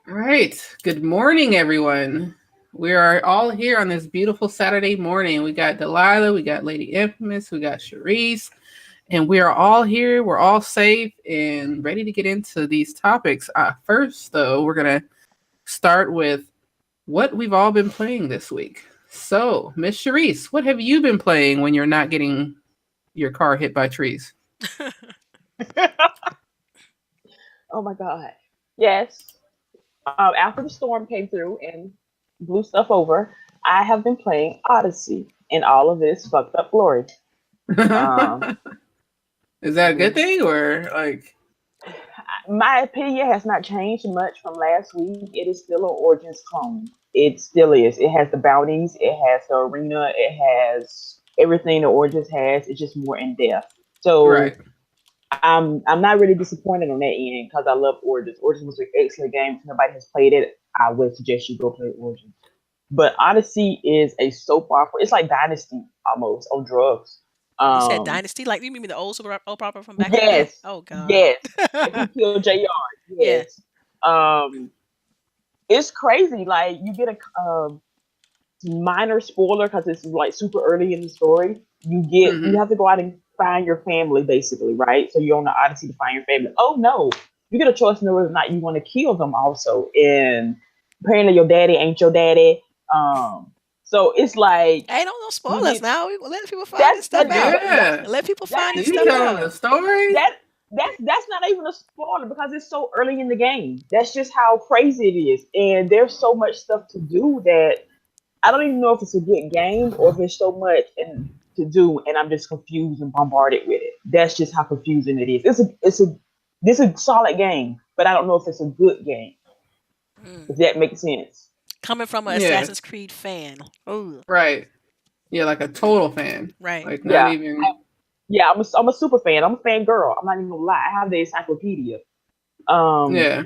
All right. Good morning, everyone. We are all here on this beautiful Saturday morning. We got Delilah, we got Lady Infamous, we got Charisse, and we are all here. We're all safe and ready to get into these topics. First, though, we're going to start with what we've all been playing this week. So, Miss Charisse, what have you been playing when you're not getting your car hit by trees? Oh my God. Yes. After the storm came through and blew stuff over, I have been playing Odyssey in all of its fucked up glory. Um, Is that a good mhm. thing or like? My opinion has not changed much from last week. It is still an Origins clone. It still is. It has the bounties, it has the arena, it has everything the Origins has. It's just more in depth. Right. So I'm not really disappointed on that end because I love Origins. Origins was an excellent game. If nobody has played it, I would suggest you go play Origins. But Odyssey is a soap opera. It's like Dynasty almost on drugs. You said Um, Dynasty, like you mean the old soap opera from back in the day? yes, Oh God. yes. Like who killed Jr. Yeah. Yes. Um, it's crazy. Like you get a minor spoiler because it's like super early in the story. You Mm-hmm. have to go out and find your family basically, right? So you're on the Odyssey to find your family. Oh no, you get a choice in whether or not you want to kill them also. And apparently your daddy ain't your daddy. Um, so it's like Hey, don't no you spoilers get now. We let people find that's this stuff that out. Yeah. Let people that find this ain't You stuff even telling the out. story? that that's not even a spoiler because it's so early in the game. That's just how crazy it is, and there's so much stuff to do that I don't even know if it's a good game or if there's so much to do, and I'm just confused and bombarded with it. That's just how confusing it is. This is a solid game, but I don't know if it's a good game. Mm. If that makes sense. Coming from an Yeah. Assassin's Creed fan. Oh, Right. Yeah, like a total fan. right. Like not Yeah, even. yeah. I'm a super fan. I'm a fan girl. I'm not even gonna lie. I have the encyclopedia. Um, Yeah.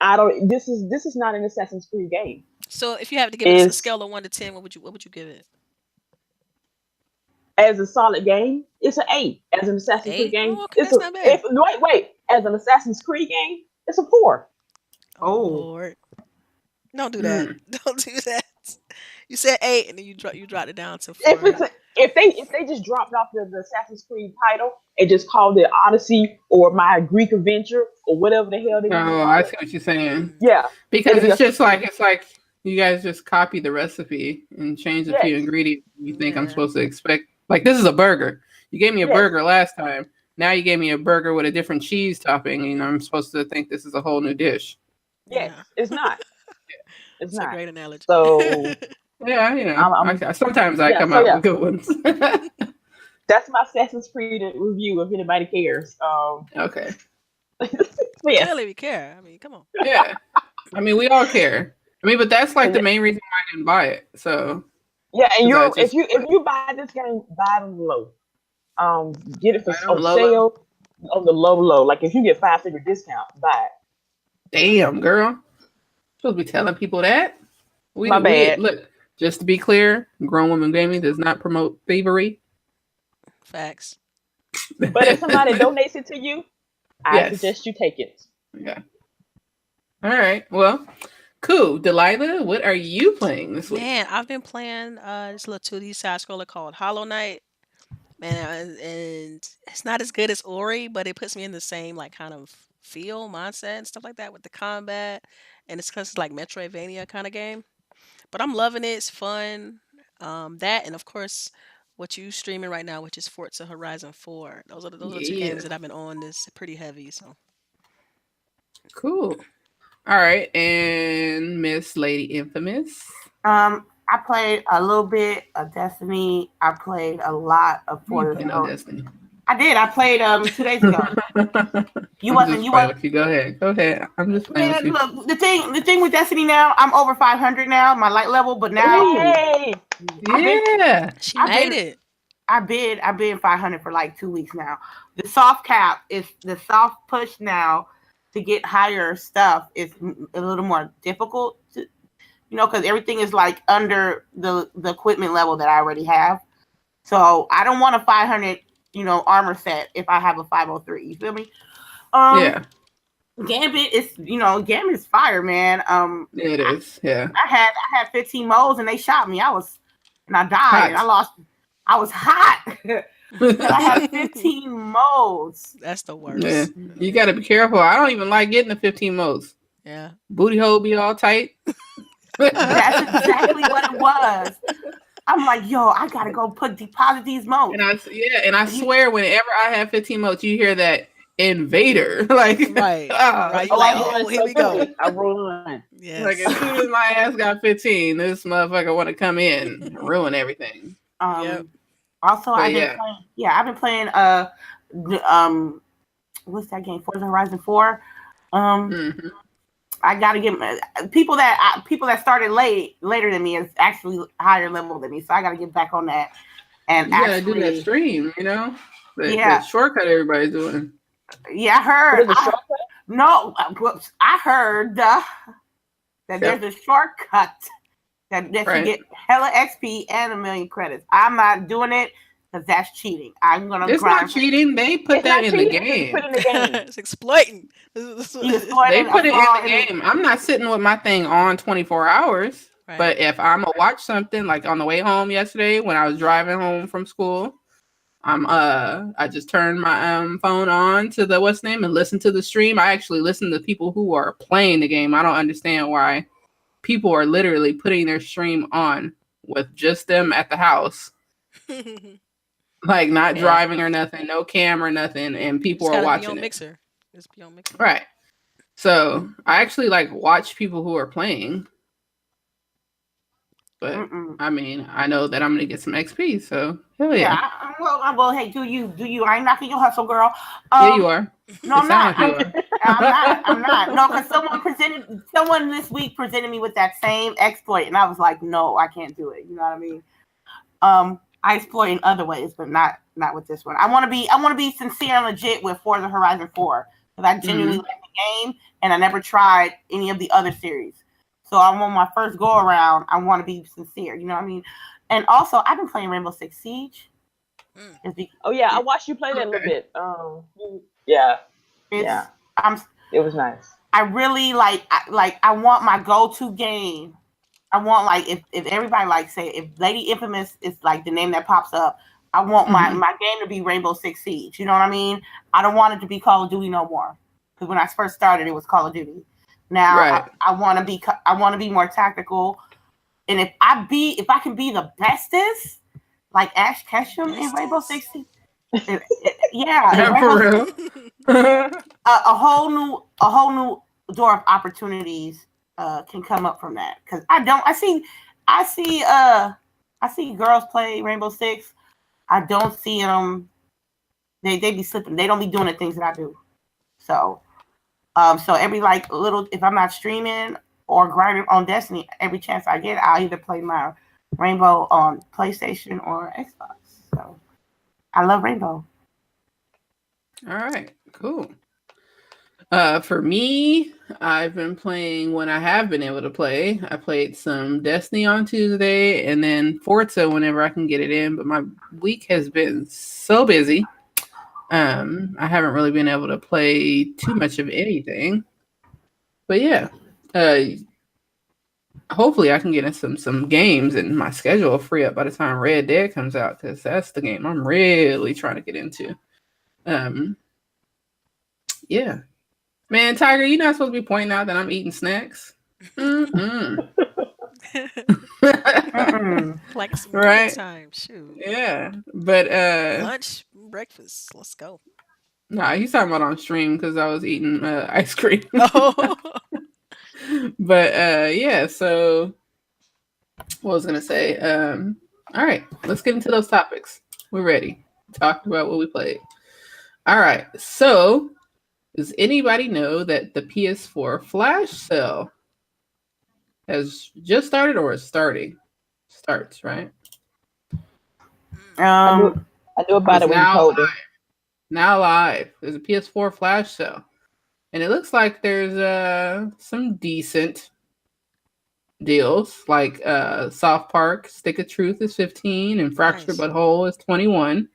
I don't. This is not an Assassin's Creed game. So if you have to give it a It's scale of 1 to 10, what would you give it? as a solid game. It's an eight. As an Assassin's Creed Eight? game, Oh, okay, it's that's a not bad. if wait. As an Assassin's Creed game, it's a four. Oh Oh. Lord, don't do that. Mm. Don't do that. You said eight, and then you dropped it down to if four. it's a, if they just dropped off the Assassin's Creed title and just called it Odyssey or My Greek Adventure or whatever the hell they want to Oh, call I it, see what you're saying. Mm. yeah, Because it'll be it's a just like you guys just copy the recipe and change a few yes, ingredients you think I'm Yeah. supposed to expect. Like this is a burger. You gave me a yes, burger last time. Now you gave me a burger with a different cheese topping. You know, I'm supposed to think this is a whole new dish. yes. Yeah. It's not. It's It's a not. great analogy. So Yeah, I'm sometimes I yeah. come So out yeah, with good ones. that's my Assassin's Creed review. If anybody cares, Okay. so yeah, Clearly, we care. I mean, come on. Yeah. I mean, we all care. I mean, but that's like and the main reason why I didn't buy it. So, yeah, and because I you're just if you buy this game, buy it on the low. Get it for I don't on Lolo. sale on the low. Like if you get 5 figure discount, buy it. Damn, girl. Supposed to be telling people that. My We bad. look. Just to be clear, Grown Woman Gaming does not promote thievery. Facts. But if somebody donates it to you, I Yes. suggest you take it. Yeah. All right. Well, cool. Delilah, what are you playing this week? Man, I've been playing this little 2D side scroller called Hollow Knight. Man, and it's not as good as Ori, but it puts me in the same like kind of feel, mindset, and stuff like that with the combat. And it's because it's like Metroidvania kind of game. But I'm loving it. It's fun. That and of course, what you streaming right now, which is Forza Horizon 4. Those are two Yeah. games that I've been on this pretty heavy. So Cool. All right. And Miss Lady Infamous. I played a little bit of Destiny. I played a lot of You ain't Forza. play no Destiny. I did. I played 2 days ago. You I'm wasn't. just You playing was. with you. Go ahead. Go ahead. I'm just playing with Man, you. look, the thing with Destiny now, I'm over 500 now, my light level. But now Ooh, hey, I've been, Yeah. she I've made been, it. I've been 500 for like 2 weeks now. The soft cap is the soft push now to get higher stuff is a little more difficult. Because everything is like under the equipment level that I already have. So I don't want a 500, armor set if I have a 503. You feel me? Um, Yeah. Gambit is, Gambit is fire, man. It is, yeah. I had 15 moles and they shot me. I died and I Hot. lost. I was hot. But I had 15 moles. That's the Yeah, worst. you got to be careful. I don't even like getting the 15 modes. Yeah. Booty hole be all tight. That's exactly what it was. I'm like, yo, I gotta go deposit these modes. And I swear, whenever I have 15 modes, you hear that invader, like Right. oh, Right. Oh, Like, I run oh, here so we go. quick. I run. Yes. like as soon as my ass got 15, this motherfucker want to come in and ruin everything. Yep. Also, But I've been playing what's that game? Forza Horizon 4. Mhm. I gotta get people that started later than me is actually higher level than me, so I gotta get back on that. And You gotta do that stream, the shortcut everybody's doing. Yeah, I heard. What is the shortcut? No, I heard that there's a shortcut that Right. you get hella XP and 1 million credits. I'm not doing it because that's cheating. I'm gonna. It's not cheating. They put It's that not in the cheating. game. Put it in the game. It's exploiting. They put it in the game. I'm not sitting with my thing on 24 hours. Right. But if I'm gonna watch something, like on the way home yesterday when I was driving home from school, I just turned my phone on to the what's name and listen to the stream. I actually listen to people who are playing the game. I don't understand why people are literally putting their stream on with just them at the house, like not driving or nothing, no camera, nothing, and people are watching it. Mixer. Just be on Mixer. Right. So I actually watch people who are playing. But I mean, I know that I'm gonna get some XP, so hell yeah. Well, hey, do you? I ain't knocking your hustle, girl. Yeah, you are. No, I'm not. Like I'm not. No, because someone this week presented me with that same exploit, and I was like, no, I can't do it. You know what I mean? I exploit in other ways, but not with this one. I want to be sincere and legit with Forza Horizon 4 because I genuinely like the game, and I never tried any of the other series. So I'm on my first go around. I want to be sincere. You know what I mean? And also, I've been playing Rainbow Six Siege. Oh yeah, I watched you play that a little bit. Yeah. It was nice. I really I want my go-to game. I want if everybody say if Lady Infamous is the name that pops up, I want my game to be Rainbow Six Siege. You know what I mean? I don't want it to be Call of Duty no more. Because when I first started, it was Call of Duty. Now I want to be more tactical, and if I can be the bestest, like Ash Ketchum in Rainbow Six Siege, for real. a whole new door of opportunities can come up from that. Because I see girls play Rainbow Six. I don't see them. They be slipping. They don't be doing the things that I do. So every little, if I'm not streaming or grinding on Destiny, every chance I get, I'll either play my Rainbow on PlayStation or Xbox. So I love Rainbow. All right, cool. For me, I've been playing when I have been able to play. I played some Destiny on Tuesday and then Forza whenever I can get it in, but my week has been so busy. I haven't really been able to play too much of anything. But yeah, hopefully I can get in some games and my schedule will free up by the time Red Dead comes out because that's the game I'm really trying to get into. Yeah. Man, Tiger, you're not supposed to be pointing out that I'm eating snacks. Like some right time, shoot. Yeah, but lunch, breakfast, let's go. Nah, he's talking about on stream because I was eating ice cream. But yeah, so what was I gonna say? All right, let's get into those topics. We're ready. Talked about what we played. All right, so does anybody know that the PS4 flash sale has just started or is starting? Starts, right? I knew about it when you told me. Now live. There's a PS4 flash sale. And it looks like there's some decent deals. Like South Park Stick of Truth is $15 and Fractured But Whole is $21.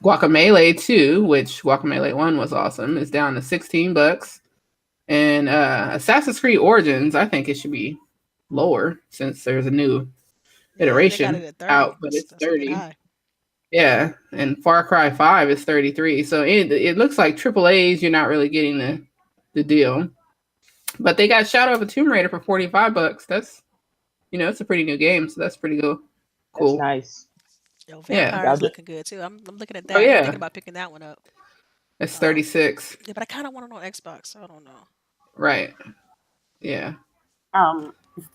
Guacamelee 2, which Guacamelee 1 was awesome, is down to $16. And Assassin's Creed Origins, I think it should be lower since there's a new Yeah, they got it iteration at 30. out, but it's That's a bit 30. high. Yeah, and Far Cry 5 is 33. So it looks like AAAs, you're not really getting the deal. But they got Shadow of the Tomb Raider for $45. That's, it's a pretty new game, so that's pretty cool. That's nice. Yo, Yeah. Vampire's looking good too. I'm looking at that. Oh, yeah. I'm thinking about picking that one up. It's 36. Yeah, but I kind of want it on Xbox, so I don't know. Right. Yeah.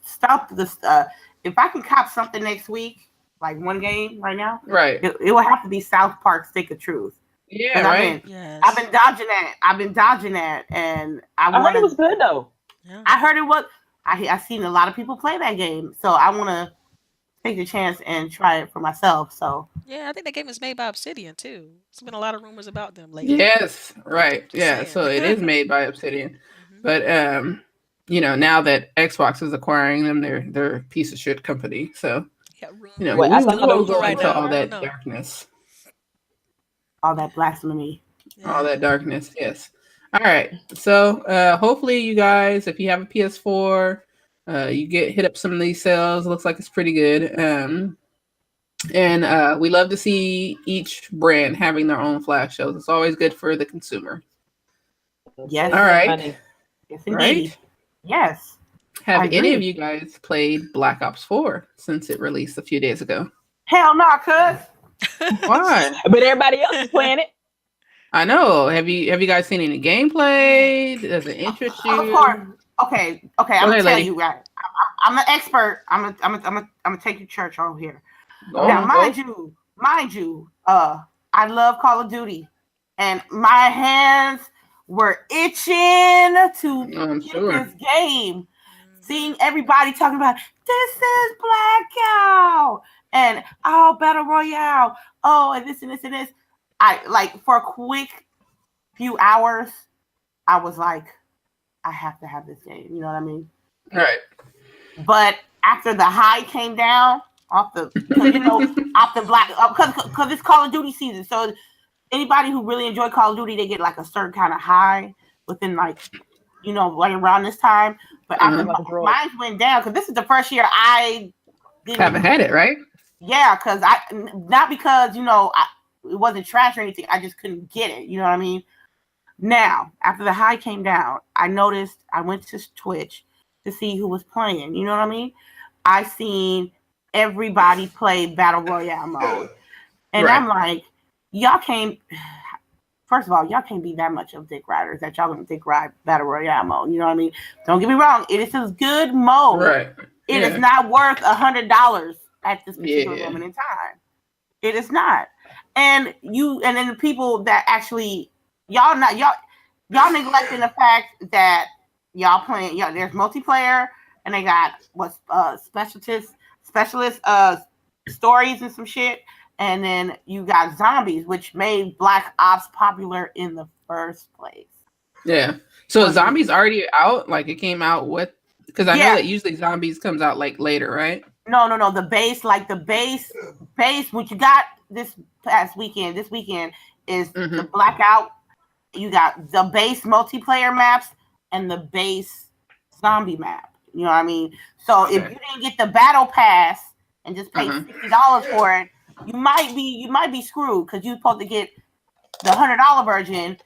Stop this. If I can cop something next week, like one game right now, Right. it will have to be South Park: Stick of Truth. Yeah, right. I've been dodging that, and I heard it was good though. Yeah. I heard it was. I seen a lot of people play that game, so I want to take the chance and try it for myself. So yeah, I think that game is made by Obsidian too. There's been a lot of rumors about them lately. Yes, right. Just Yeah, saying. so it is made by Obsidian. Mhm. But now that Xbox is acquiring them, they're a piece of shit company. So Yeah, rumor. Wait, I we thought will that go was into right all now. that No. darkness. all that blasphemy. All that darkness, yes. All right. So hopefully you guys, if you have a PS4, you hit up some of these sales. Looks like it's pretty good. And we love to see each brand having their own flash shows. It's always good for the consumer. Yes. All right. Money. Yes, indeed. Right? Yes. Have I any agree. of you guys played Black Ops 4 since it released a few days ago? Hell no, cuz. Why? But everybody else is playing it. I know. Have you guys seen any gameplay? Does it interest you? Of course. Okay. I'm ahead, gonna tell lady. you, right? I'm an expert. I'm gonna take you church on here. Go Now, on, mind you, I love Call of Duty, and my hands were itching to I'm get sure. this game. Seeing everybody talking about this is Blackout and Battle Royale, and this and this and this. I like for a quick few hours, I was like, I have to have this game. You know what I mean? Right. But after the high came down off the black, because it's Call of Duty season. So anybody who really enjoy Call of Duty, they get like a certain kind of high within like around this time. But after mine went down, because this is the first year I haven't had it, right? Yeah, because not because it wasn't trash or anything. I just couldn't get it. You know what I mean? Now, after the high came down, I noticed I went to Twitch to see who was playing. You know what I mean? I seen everybody play Battle Royale mode. And I'm like, first of all, y'all can't be that much of dick riders that y'all gonna dick ride Battle Royale mode. You know what I mean? Don't get me wrong. It is a good mode. Right. It is not worth $100 at this particular moment in time. It is not. And then the people that actually y'all neglecting the fact that y'all playing, there's multiplayer and they got specialist stories and some shit, and then you got zombies, which made Black Ops popular in the first place. Yeah. So zombies already out? Like it came out with, because I know that usually zombies comes out like later, right? No. The base, which you got this past weekend. This weekend is the Blackout. You got the base multiplayer maps and the base zombie map. You know what I mean? So if you didn't get the battle pass and just pay $60 for it, you might be screwed because you're supposed to get the $100 version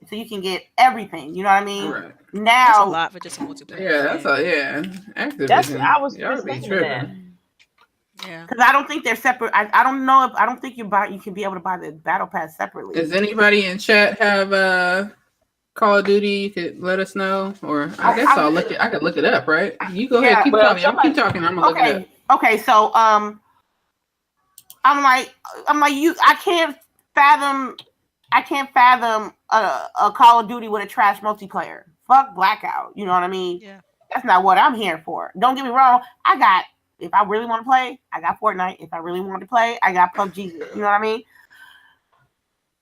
so you can get everything. You know what I mean? Right. Now that's a lot for just a multiplayer. Yeah, that's Activision. That's I was Y'all be thinking tripping. that. Yeah. Because I don't think they're separate. I don't know if I don't think you can be able to buy the battle pass separately. Does anybody in chat have Call of Duty? You could let us know, or I guess I could look it up, right? You go ahead, keep talking. Y'all keep talking. I'm gonna look it up. Okay, so I'm like you. I can't fathom a Call of Duty with a trash multiplayer. Fuck Blackout. You know what I mean? Yeah. That's not what I'm here for. Don't get me wrong. If I really want to play, I got Fortnite. If I really want to play, I got PUBG. You know what I mean?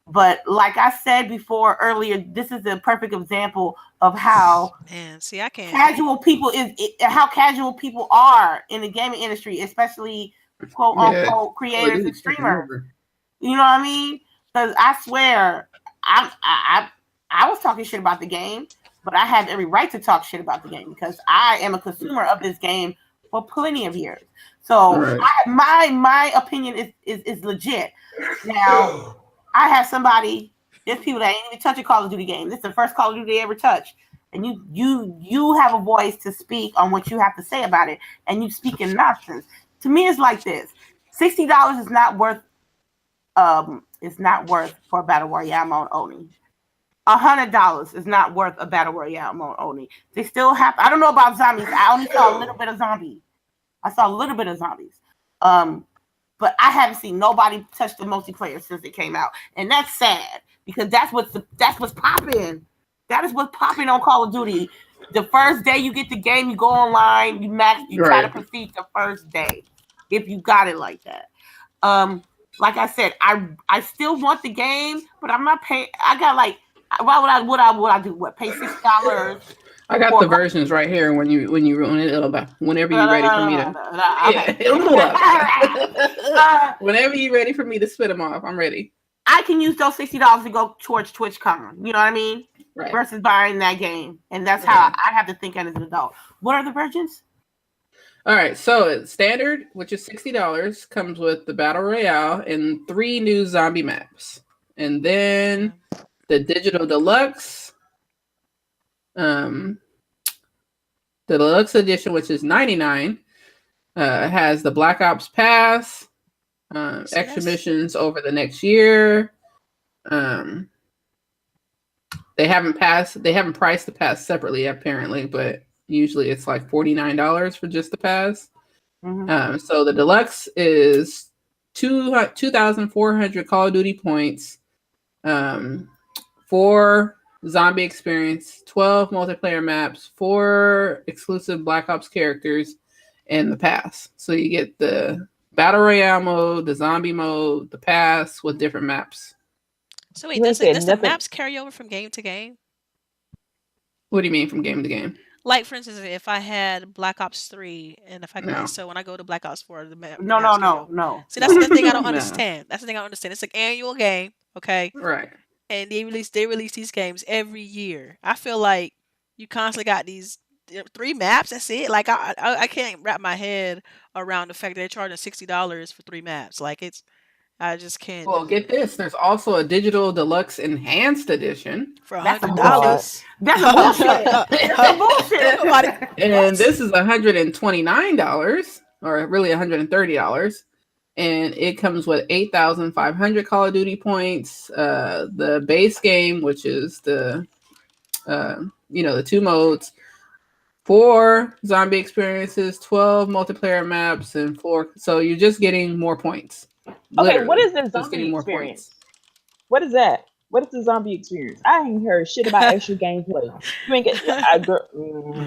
But like I said before earlier, this is a perfect example of how I can't. casual people are in the gaming industry, especially quote unquote creators and streamers. You know what I mean? Because I swear, I was talking shit about the game, but I have every right to talk shit about the game because I am a consumer of this game for plenty of years. So my opinion is legit. Now I have somebody. There's people that ain't even touch a Call of Duty game. This is the first Call of Duty they ever touched. And you have a voice to speak on what you have to say about it, and you speak in nonsense. To me, it's like this: $60 is not worth. It's not worth for a battle royale mode only. $100 is not worth a battle royale mode only. They still have. I don't know about zombies. I only saw a little bit of zombies. I saw a little bit of zombies. But I haven't seen nobody touch the multiplayer since it came out, and that's sad because that's what's popping. That is what's popping on Call of Duty. The first day you get the game, you go online, you try to proceed the first day. If you got it like that. Like I said, I still want the game, but I'm not paying. I got like, why would I do? What, pay $6? I got the versions right here. When you ruin it, it'll be whenever you're ready for me to. It'll pull up. Whenever you're ready for me to spit them off, I'm ready. I can use those $60 to go towards TwitchCon. You know what I mean? Right. Versus buying that game, and that's how I have to think as an adult. What are the versions? All right, so it's standard, which is $60, comes with the battle royale and 3 new zombie maps, and then the digital deluxe, the deluxe edition, which is $99, has the Black Ops Pass, extra missions over the next year. They haven't priced the pass separately apparently, but usually it's like $49 for just the pass. Mm-hmm. So the deluxe is 2,400 Call of Duty points, 4 zombie experience, 12 multiplayer maps, 4 exclusive Black Ops characters, and the pass. So you get the battle royale mode, the zombie mode, the pass with different maps. So wait, does the maps carry over from game to game? What do you mean from game to game? Like, for instance, if I had Black Ops 3, and if I so when I go to Black Ops 4, the map. No. See, that's the thing I don't understand. That's the thing I don't understand. It's an annual game, okay? Right. And they release these games every year. I feel like you constantly got these 3 maps. That's it. Like I can't wrap my head around the fact that they're charging $60 for 3 maps. Like I just can't. Well, get this. There's also a digital deluxe enhanced edition for $100. That's a bullshit. That's a bullshit. And this is $129, or really $130. And it comes with 8,500 Call of Duty points. The base game, which is the 2 modes, 4 zombie experiences, 12 multiplayer maps, and 4. So you're just getting more points. Okay, what is the zombie experience? What is that? What is the zombie experience? I ain't heard shit about extra gameplay. You ain't get. Who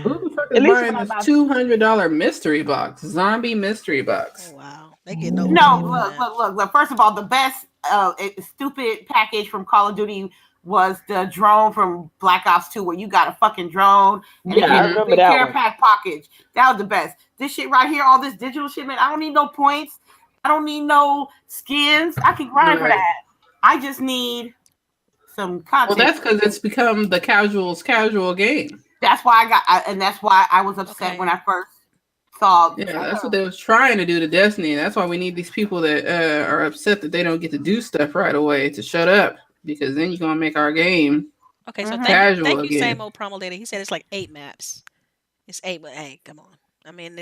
the fuck is buying this $200 mystery box? Zombie mystery box. Oh, wow, they get no. Look. First of all, the best stupid package from Call of Duty was the drone from Black Ops 2, where you got a fucking drone. And I remember that care pack package. That was the best. This shit right here, all this digital shit, man. I don't need no points. I don't need no skins. I can grind for that. I just need some content. Well, that's because it's become the casual game. That's why that's why I was upset when I first saw. Yeah, that's what they was trying to do to Destiny. That's why we need these people that are upset that they don't get to do stuff right away to shut up, because then you're gonna make our game okay. So casual thank you, again. same old promo lady. He said it's like 8 maps. It's 8, but hey, come on. I mean,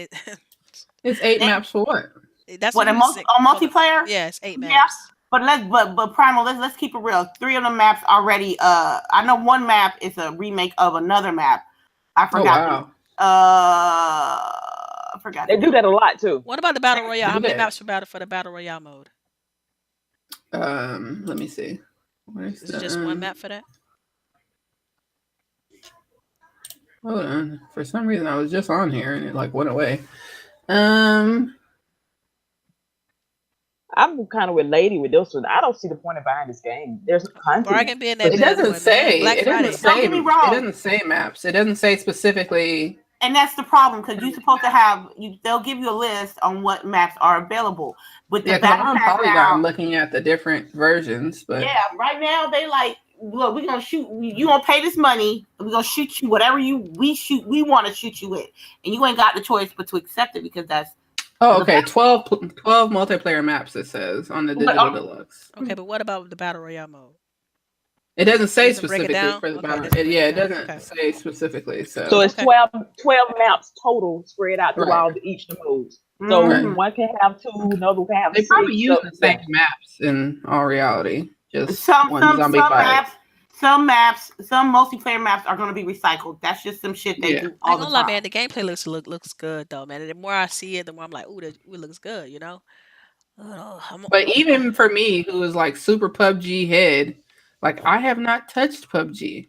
it's 8 maps for what? That's what on multiplayer. Yeah, it's 8 maps. Yeah, but Primal. Let's keep it real. 3 of the maps already. I know 1 map is a remake of another map. I forgot. Oh, wow. I forgot. They do that a lot too. What about the battle royale? How many maps for the battle royale mode? Let me see. Is it just 1 map for that? Hold on. For some reason, I was just on here and it went away. I'm kind of with Lady with this one. I don't see the point of buying this game. There's content. It doesn't say. It doesn't say maps. It doesn't say specifically. And that's the problem because you're supposed to have they'll give you a list on what maps are available. With the Yeah, because I'm battle on pass Polygon now, looking at the different versions, but yeah, right now they like, look, we're gonna shoot you, gonna pay this money, and we're gonna shoot you whatever we want to shoot you with, and you ain't got the choice but to accept it because that's okay, 12 multiplayer maps it says on the digital deluxe. Okay, but what about the battle royale mode? It doesn't say Doesn't break it specifically down? for the Okay, battle. it doesn't break Yeah, it it down. doesn't Okay. say specifically. So So it's Okay. 12 maps total spread out through Right. each of the modes. So Right. one can have 2, another can have they 6. probably use So, the same maps in all reality. Just some one zombie fight. some multiplayer maps are gonna be recycled. That's just some shit they do I all ain't the gonna lie, time. man. The gameplay looks good though, man. And the more I see it, the more I'm like, ooh, it looks good. You know. But even for me, who is like super PUBG head, like I have not touched PUBG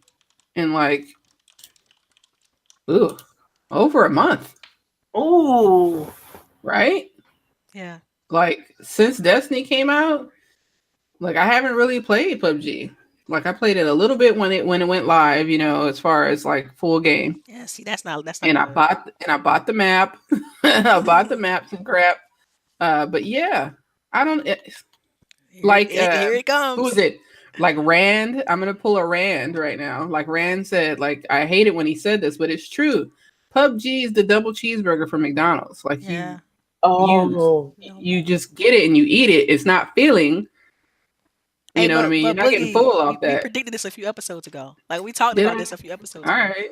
in like over a month. Ooh. Right? Yeah. Like since Destiny came out, like I haven't really played PUBG. Like I played it a little bit when it went live, you know, as far as like full game. Yeah. See, that's not. And good. I bought the map. I bought the maps and crap. But yeah, I don't like here it comes. who is it? Like Rand. I'm gonna pull a Rand right now. Like Rand said, like I hate it when he said this, but it's true. PUBG is the double cheeseburger from McDonald's. Like Yeah. you just get it and you eat it. It's not filling. You know what I mean? You're not getting full off that. We predicted this a few episodes ago. Like we talked about this a few episodes All ago. right.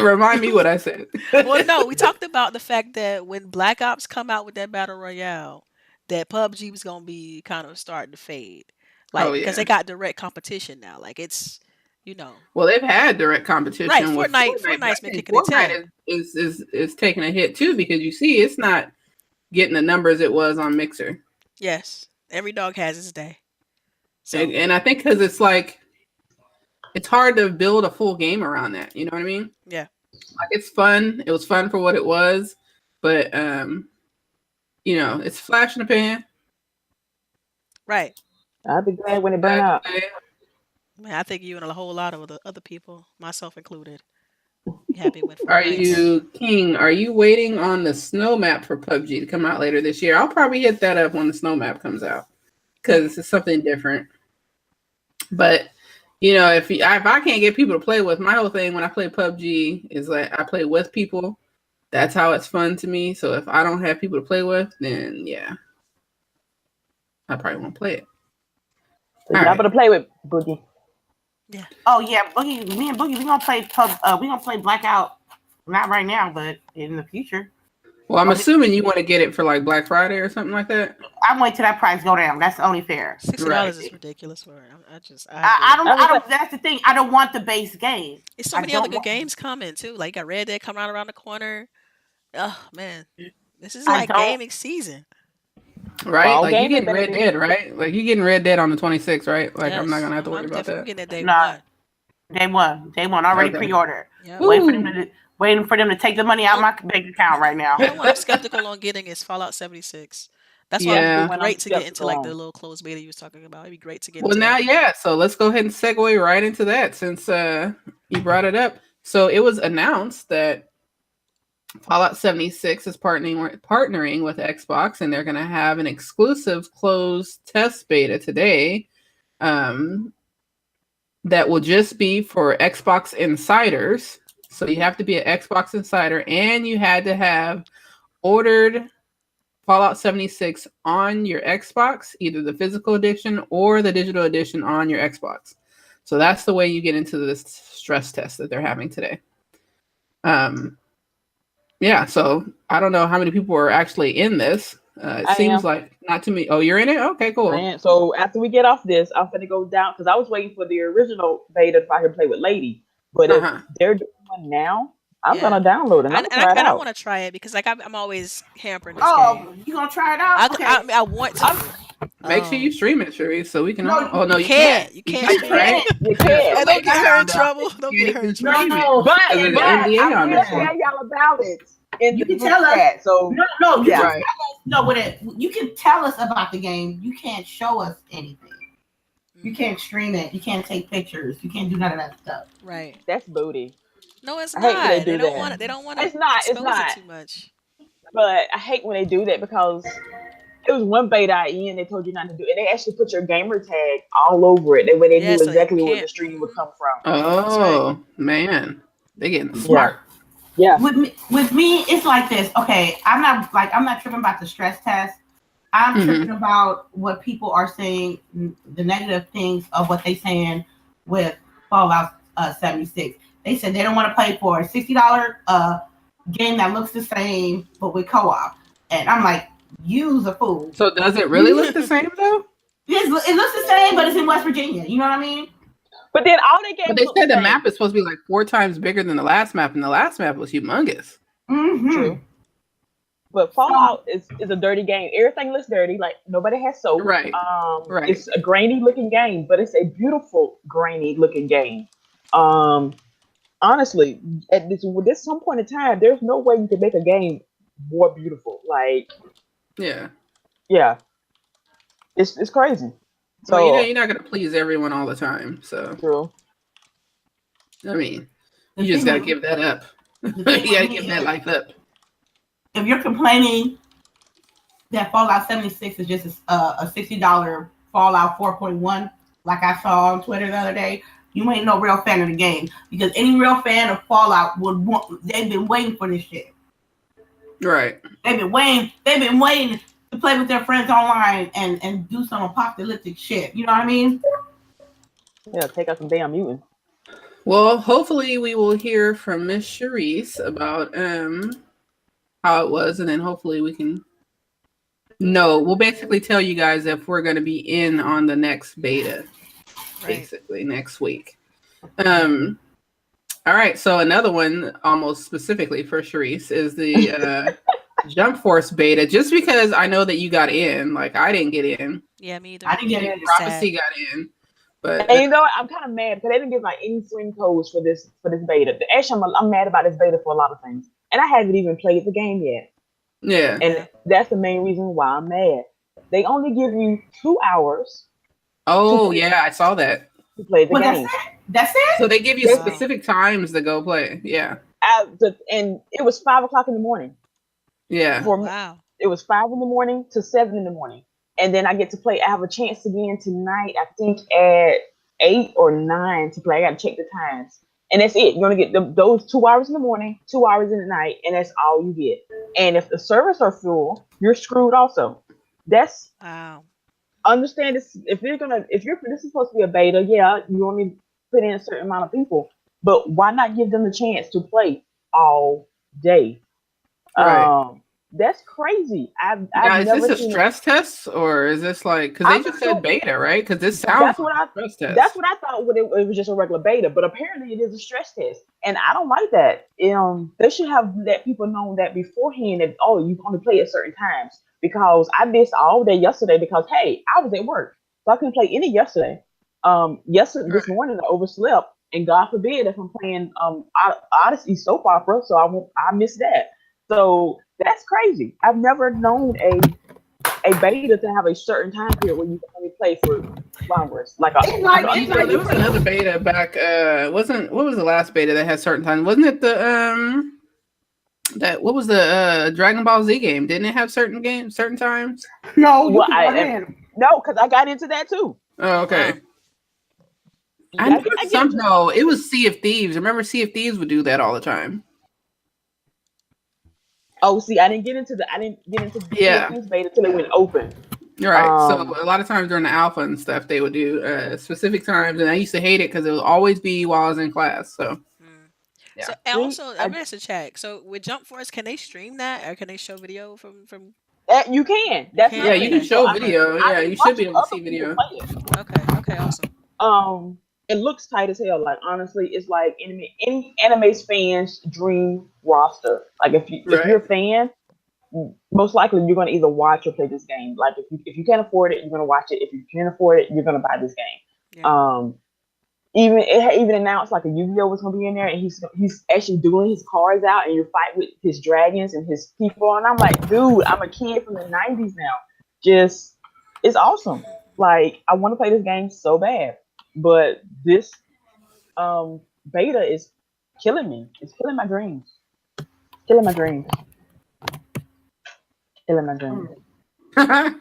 Remind me what I said. Well, no, we talked about the fact that when Black Ops come out with that battle royale, that PUBG was gonna be kind of starting to fade, like because they got direct competition now. Like it's, you know. Well, they've had direct competition. Right, with Fortnite's been kicking its tail. Is taking a hit too because you see it's not getting the numbers it was on Mixer. Yes, every dog has its day. So. And I think because it's like it's hard to build a full game around that. You know what I mean? Yeah. Like it's fun. It was fun for what it was, but you know, it's a flash in the pan. Right. I'll be glad when it burn out. Man, I think you and a whole lot of other people, myself included, be happy with Fortnite. Are you waiting on the snow map for PUBG to come out later this year? I'll probably hit that up when the snow map comes out because it's something different. But you know, if I can't get people to play with, my whole thing when I play PUBG is like I play with people. That's how it's fun to me. So if I don't have people to play with, then yeah, I probably won't play it. So y'all gonna play with Boogie. Yeah. Oh yeah, Boogie. Me and Boogie, we gonna play Blackout. Not right now, but in the future. Well, I'm assuming you want to get it for like Black Friday or something like that. I wait till that price go down. That's only fair. $60 is ridiculous for it. I don't. That's the thing. I don't want the base game. It's so many other good games coming too. Like you got Red Dead coming out around the corner. Oh man, this is like gaming season. Right, like you getting Red Dead, right? Like you getting Red Dead on the 26th, right? Like I'm not gonna have to worry about that. I'm getting that day one. Day one already pre-ordered. Yep. Waiting for them to take the money out of my bank account right now. The one I'm skeptical on getting is Fallout 76. That's why it would be great to get into like the little closed beta you was talking about. It'd be great to get into. Well, now, so let's go ahead and segue right into that since you brought it up. So it was announced that Fallout 76 is partnering with Xbox, and they're going to have an exclusive closed test beta today that will just be for Xbox insiders. So you have to be an Xbox insider, and you had to have ordered Fallout 76 on your Xbox, either the physical edition or the digital edition on your Xbox. So that's the way you get into this stress test that they're having today. Yeah, so I don't know how many people are actually in this. It seems like not too many. Oh, you're in it? Okay, cool. So after we get off this, I'm going to go down because I was waiting for the original beta if I could play with Lady. But if they're doing one now, I'm gonna download it. I want to try it because like I'm always hampering this game. You gonna try it out? Okay. I want to. Make sure you stream it, CHAREECE, so we can. No, you can't. You can't. You can't. Don't get her in trouble. Don't get her in trouble. No, but I'm gonna tell y'all about it. You can tell us. So you can tell us. No, you can tell us about the game. You can't show us anything. You can't stream it. You can't take pictures. You can't do none of that stuff. Right. That's booty. No, it's I hate when they not. do that. They don't want to It's not. It's expose it not. too much. But I hate when they do that because it was one beta I in. They told you not to do it. They actually put your gamer tag all over it. That way they Yeah, knew so you exactly where the can't. stream would Mhm. come from. That's right. Oh man, they getting Yeah. smart. Yeah. With me, it's like this. Okay, I'm not tripping about the stress test. I'm tripping about what people are saying, the negative things of what they saying with Fallout 76. They said they don't want to pay for a $60 game that looks the same but with co-op, and I'm like, you's a fool. So does it really look the same though? It looks the same, but it's in West Virginia. You know what I mean? But then all they But games they look the said the same. map is supposed to be like 4 times bigger than the last map, and the last map was humongous. Mm-hmm. True. But Fallout is a dirty game. Everything looks dirty. Like nobody has soap. Right. Right. It's a grainy looking game, but it's a beautiful grainy looking game. Honestly, at this some point in time, there's no way you can make a game more beautiful. Like, Yeah. yeah, it's crazy. So Well, you're not gonna please everyone all the time. So true. I mean, The you just thing gotta with- give that up. the You thing gotta with give me that is, life up. if you're complaining that Fallout 76 is just a $60 Fallout 4.1, like I saw on Twitter the other day, you ain't no real fan of the game, because any real fan of Fallout would want. They've been waiting for this shit. Right. They've been waiting to play with their friends online and do some apocalyptic shit. You know what I mean? Yeah, take out some damn mutants. Well, hopefully we will hear from Miss Charisse about how it was, and then hopefully we can we'll basically tell you guys if we're gonna be in on the next beta. Right. Basically next week. All right, so another one almost specifically for Charisse is the Jump Force beta, just because I know that you got in. Like I didn't get in. Yeah, me either. I didn't get in. Prophecy got in. But And you know what? I'm kind of mad because they didn't give like any swing codes for this beta. Actually, I'm mad about this beta for a lot of things, and I haven't even played the game yet. yeah. And that's the main reason why I'm mad. They only give you 2 hours Oh yeah, I saw that. to play the Well, game. that's it. So they give you Wow. specific times to go play. Yeah. And it was 5 o'clock in the morning. Yeah. For me, Wow. it was 5 in the morning to 7 in the morning, and then I get to play. I have a chance again tonight. I think at 8 or 9 to play. I got to check the times, and that's it. You're gonna get those 2 hours in the morning, 2 hours in the night, and that's all you get. And if the servers are full, you're screwed. Also, that's Wow. understand this. If this is supposed to be a beta, yeah, you only put in a certain amount of people, but why not give them the chance to play all day? Right. That's crazy. I've Now, is never this a seen stress test or is this like because they just said beta, right? Because this sounds That's what like a stress test. That's what I thought when it was just a regular beta, but apparently it is a stress test, and I don't like that. They should have let people know that beforehand that you can only play at certain times, because I missed all day yesterday because hey, I was at work, so I couldn't play any yesterday. This morning I overslept, and God forbid if I'm playing Odyssey soap opera, so I missed that. So that's crazy. I've never known a beta to have a certain time period where you can only play for hours. There was another beta back. What was the last beta that had certain times? Wasn't it the what was the Dragon Ball Z game? Didn't it have certain times? No, no, because I got into that too. Oh, okay. Wow. No, it was Sea of Thieves. Remember, Sea of Thieves would do that all the time. Oh, see, I didn't get into Thieves beta till it went open. Right. So a lot of times during the alpha and stuff, they would do specific times, and I used to hate it because it would always be while I was in class. So. Yeah. So and also, I'm gonna to check. So with Jump Force, can they stream that, or can they show video from? You can. That's Yeah, you can show video. Yeah, you should be able to see video. Okay, awesome. It looks tight as hell. Like honestly, it's like any anime's fans' dream roster. Like if you're a fan, most likely you're gonna either watch or play this game. Like if you can't afford it, you're gonna watch it. If you can't afford it, you're gonna buy this game. Yeah. It even announced like a Yu-Gi-Oh was gonna be in there, and he's actually doing his cards out, and you fight with his dragons and his people. And I'm like, dude, I'm a kid from the '90s now. It's awesome. Like I want to play this game so bad, but this beta is killing me. It's killing my dreams. Killing my dreams. Killing my dreams. And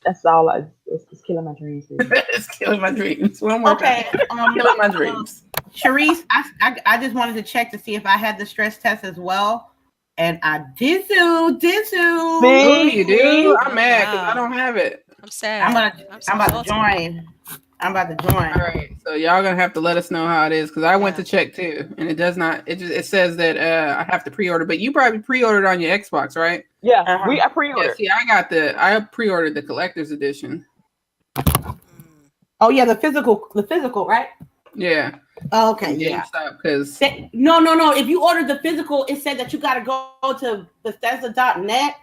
that's all. It's killing my dreams. Baby. It's killing my dreams. One more time. Okay. Killing my dreams. Charisse, I just wanted to check to see if I had the stress test as well. And I did so. Oh, you do? I'm mad because Wow. I don't have it. I'm sad. I'm about to join. All right, so y'all gonna have to let us know how it is because I went to check too, and it does not. It says that I have to pre-order, but you probably pre-ordered on your Xbox, right? Yeah, Uh-huh. I pre-ordered. Yeah, see, I pre-ordered the collector's edition. Oh yeah, the physical, right? Yeah. Oh, okay, yeah. Because no. If you ordered the physical, it said that you got to go to Bethesda.net.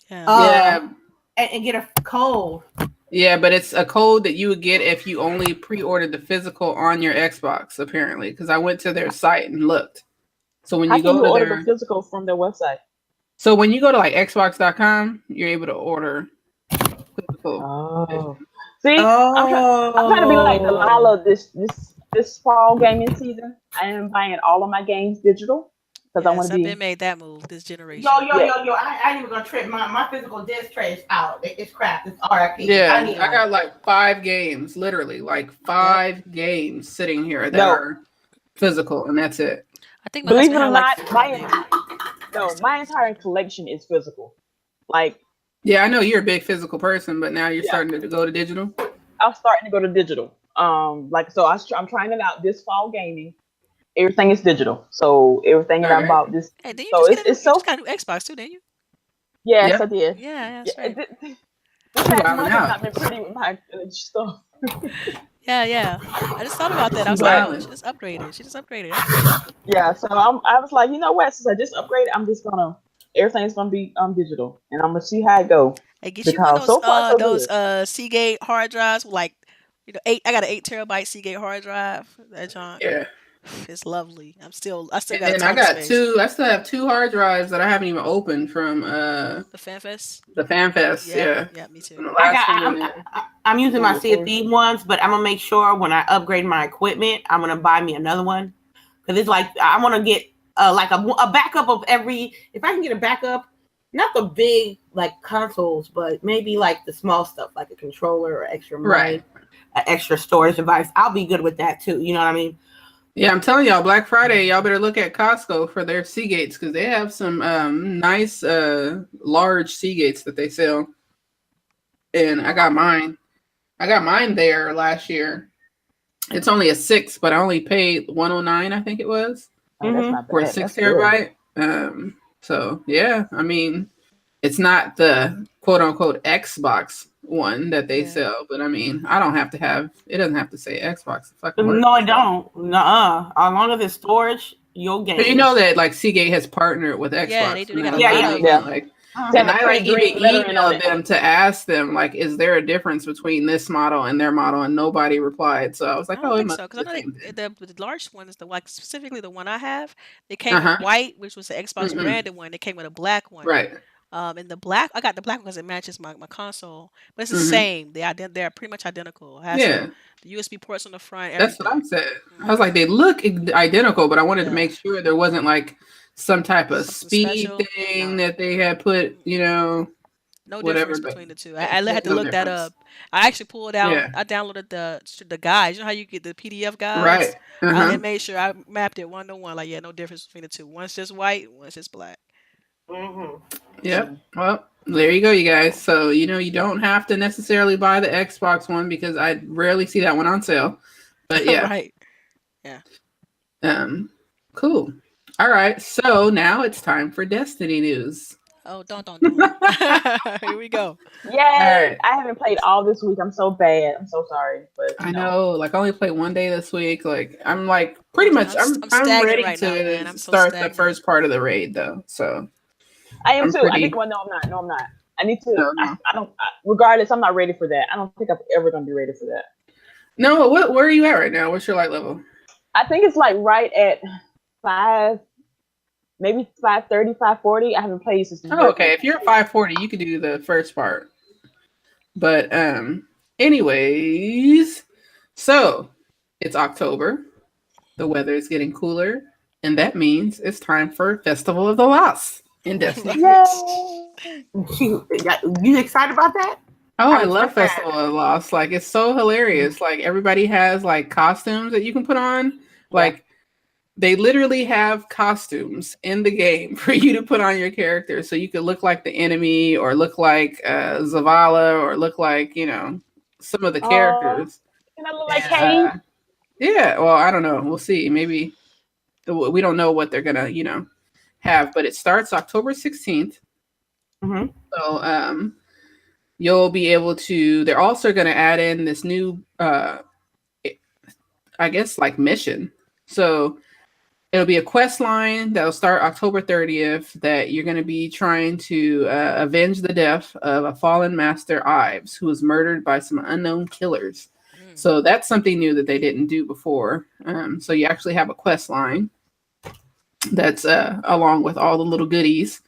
Yeah. And get a code. Yeah, but it's a code that you would get if you only pre-ordered the physical on your Xbox, apparently. Because I went to their site and looked. So when How you can go you to order their the physical from their website? So when you go to like Xbox.com, you're able to order physical. Oh, see, I'm trying to be like Delilah this fall gaming season. I am buying all of my games digital because I want to I've be. been made that move this generation. Yo! I ain't even gonna trip my physical disc tray is out. It's crap. It's RIP. Yeah, I got like 5 games, literally like 5 games sitting here that are physical, and that's it. I think Believe it or not, my my entire collection is physical. Like, yeah, I know you're a big physical person, but now you're starting to go to digital. I'm starting to go to digital. I'm trying it out this fall gaming. Everything is digital, so everything that I bought this. Hey, did you So just it's got a new Xbox too, didn't you? Yes, I did. Yeah, that's right. This past month has not been pretty with my stuff. Yeah. I just thought about that. I was like, oh, she just upgraded. Yeah, so I was like, you know what? Since I just upgraded, I'm just gonna everything's gonna be digital, and I'm gonna see how it go. Hey, get you one of so far, so those good. Seagate hard drives, like I got an 8 terabyte Seagate hard drive. That John, it's lovely. I still got. And I got 2. I still have 2 hard drives that I haven't even opened from the FanFest. The FanFest, yeah, me too. I'm using my CFD ones, but I'm gonna make sure when I upgrade my equipment, I'm gonna buy me another one because it's like I want to get like a backup of every. If I can get a backup, not the big like consoles, but maybe like the small stuff like a controller or extra mic, an extra storage device. I'll be good with that too. You know what I mean? Yeah, I'm telling y'all, Black Friday, y'all better look at Costco for their Seagates because they have some nice large Seagates that they sell. And I got mine. There last year. It's only a 6, but I only paid $109, I think it was, for a 6 terabyte. So yeah, I mean, it's not the quote unquote Xbox one that they sell, but I mean, I don't have to have. It doesn't have to say Xbox. No, it don't. Nuh-uh. As long as it's storage, you'll get. But you know that like Seagate has partnered with Xbox. Yeah, they do. They got Like, and I like even emailed them to ask them like, is there a difference between this model and their model, and nobody replied. So I was like, I don't think so, because I know the large one is specifically the one I have. It came with white, which was the Xbox branded one. It came with a black one. Right. And the black, I got the black one because it matches my console, but it's the same. They're pretty much identical. It has the USB ports on the front. That's what I said. I was like, they look identical, but I wanted to make sure there wasn't like some type of speed thing that they had put, no difference between the two. I had to look that up. I actually pulled out. I downloaded the guides. You know how you get the PDF guides, right? I made sure I mapped it 1-to-1. Like, no difference between the two. One's just white, one's just black. Yep. Well, there you go, you guys. So you don't have to necessarily buy the Xbox one because I rarely see that one on sale. But yeah, right. Yeah. Cool. All right. So now it's time for Destiny news. Oh, don't. Here we go. Yay! Right. I haven't played all this week. I'm so bad. I'm so sorry, but I know. Like, I only played one day this week. Like, I'm like pretty much. I'm ready right to now, start the first part of the raid, though. So I am too. I think. Well, no, I'm not. I need to. No. I don't. Regardless, I'm not ready for that. I don't think I'm ever going to be ready for that. No. Where are you at right now? What's your light level? I think it's like right at 5. Maybe 5:30, 5:40. I haven't played since. Oh, okay. If you're at 5:40, you could do the first part. But anyways, so it's October. The weather is getting cooler. and that means it's time for Festival of the Lost in Destiny. Yay! You excited about that? Oh, I I'm love excited. Festival of the Lost. Like, it's so hilarious. Like, everybody has like costumes that you can put on. Like, they literally have costumes in the game for you to put on your character, so you could look like the enemy, or look like Zavala, or look like, you know, some of the characters. Can I look like And, Kate? yeah, well, I don't know. We'll see. Maybe we don't know what they're gonna, you know, have, but it starts October 16th. Mm-hmm. So you'll be able to. They're also going to add in this new, I guess, like mission. So it'll be a quest line that'll start October 30th that you're going to be trying to avenge the death of a fallen master, Ives, who was murdered by some unknown killers. So that's something new that they didn't do before. So you actually have a quest line that's along with all the little goodies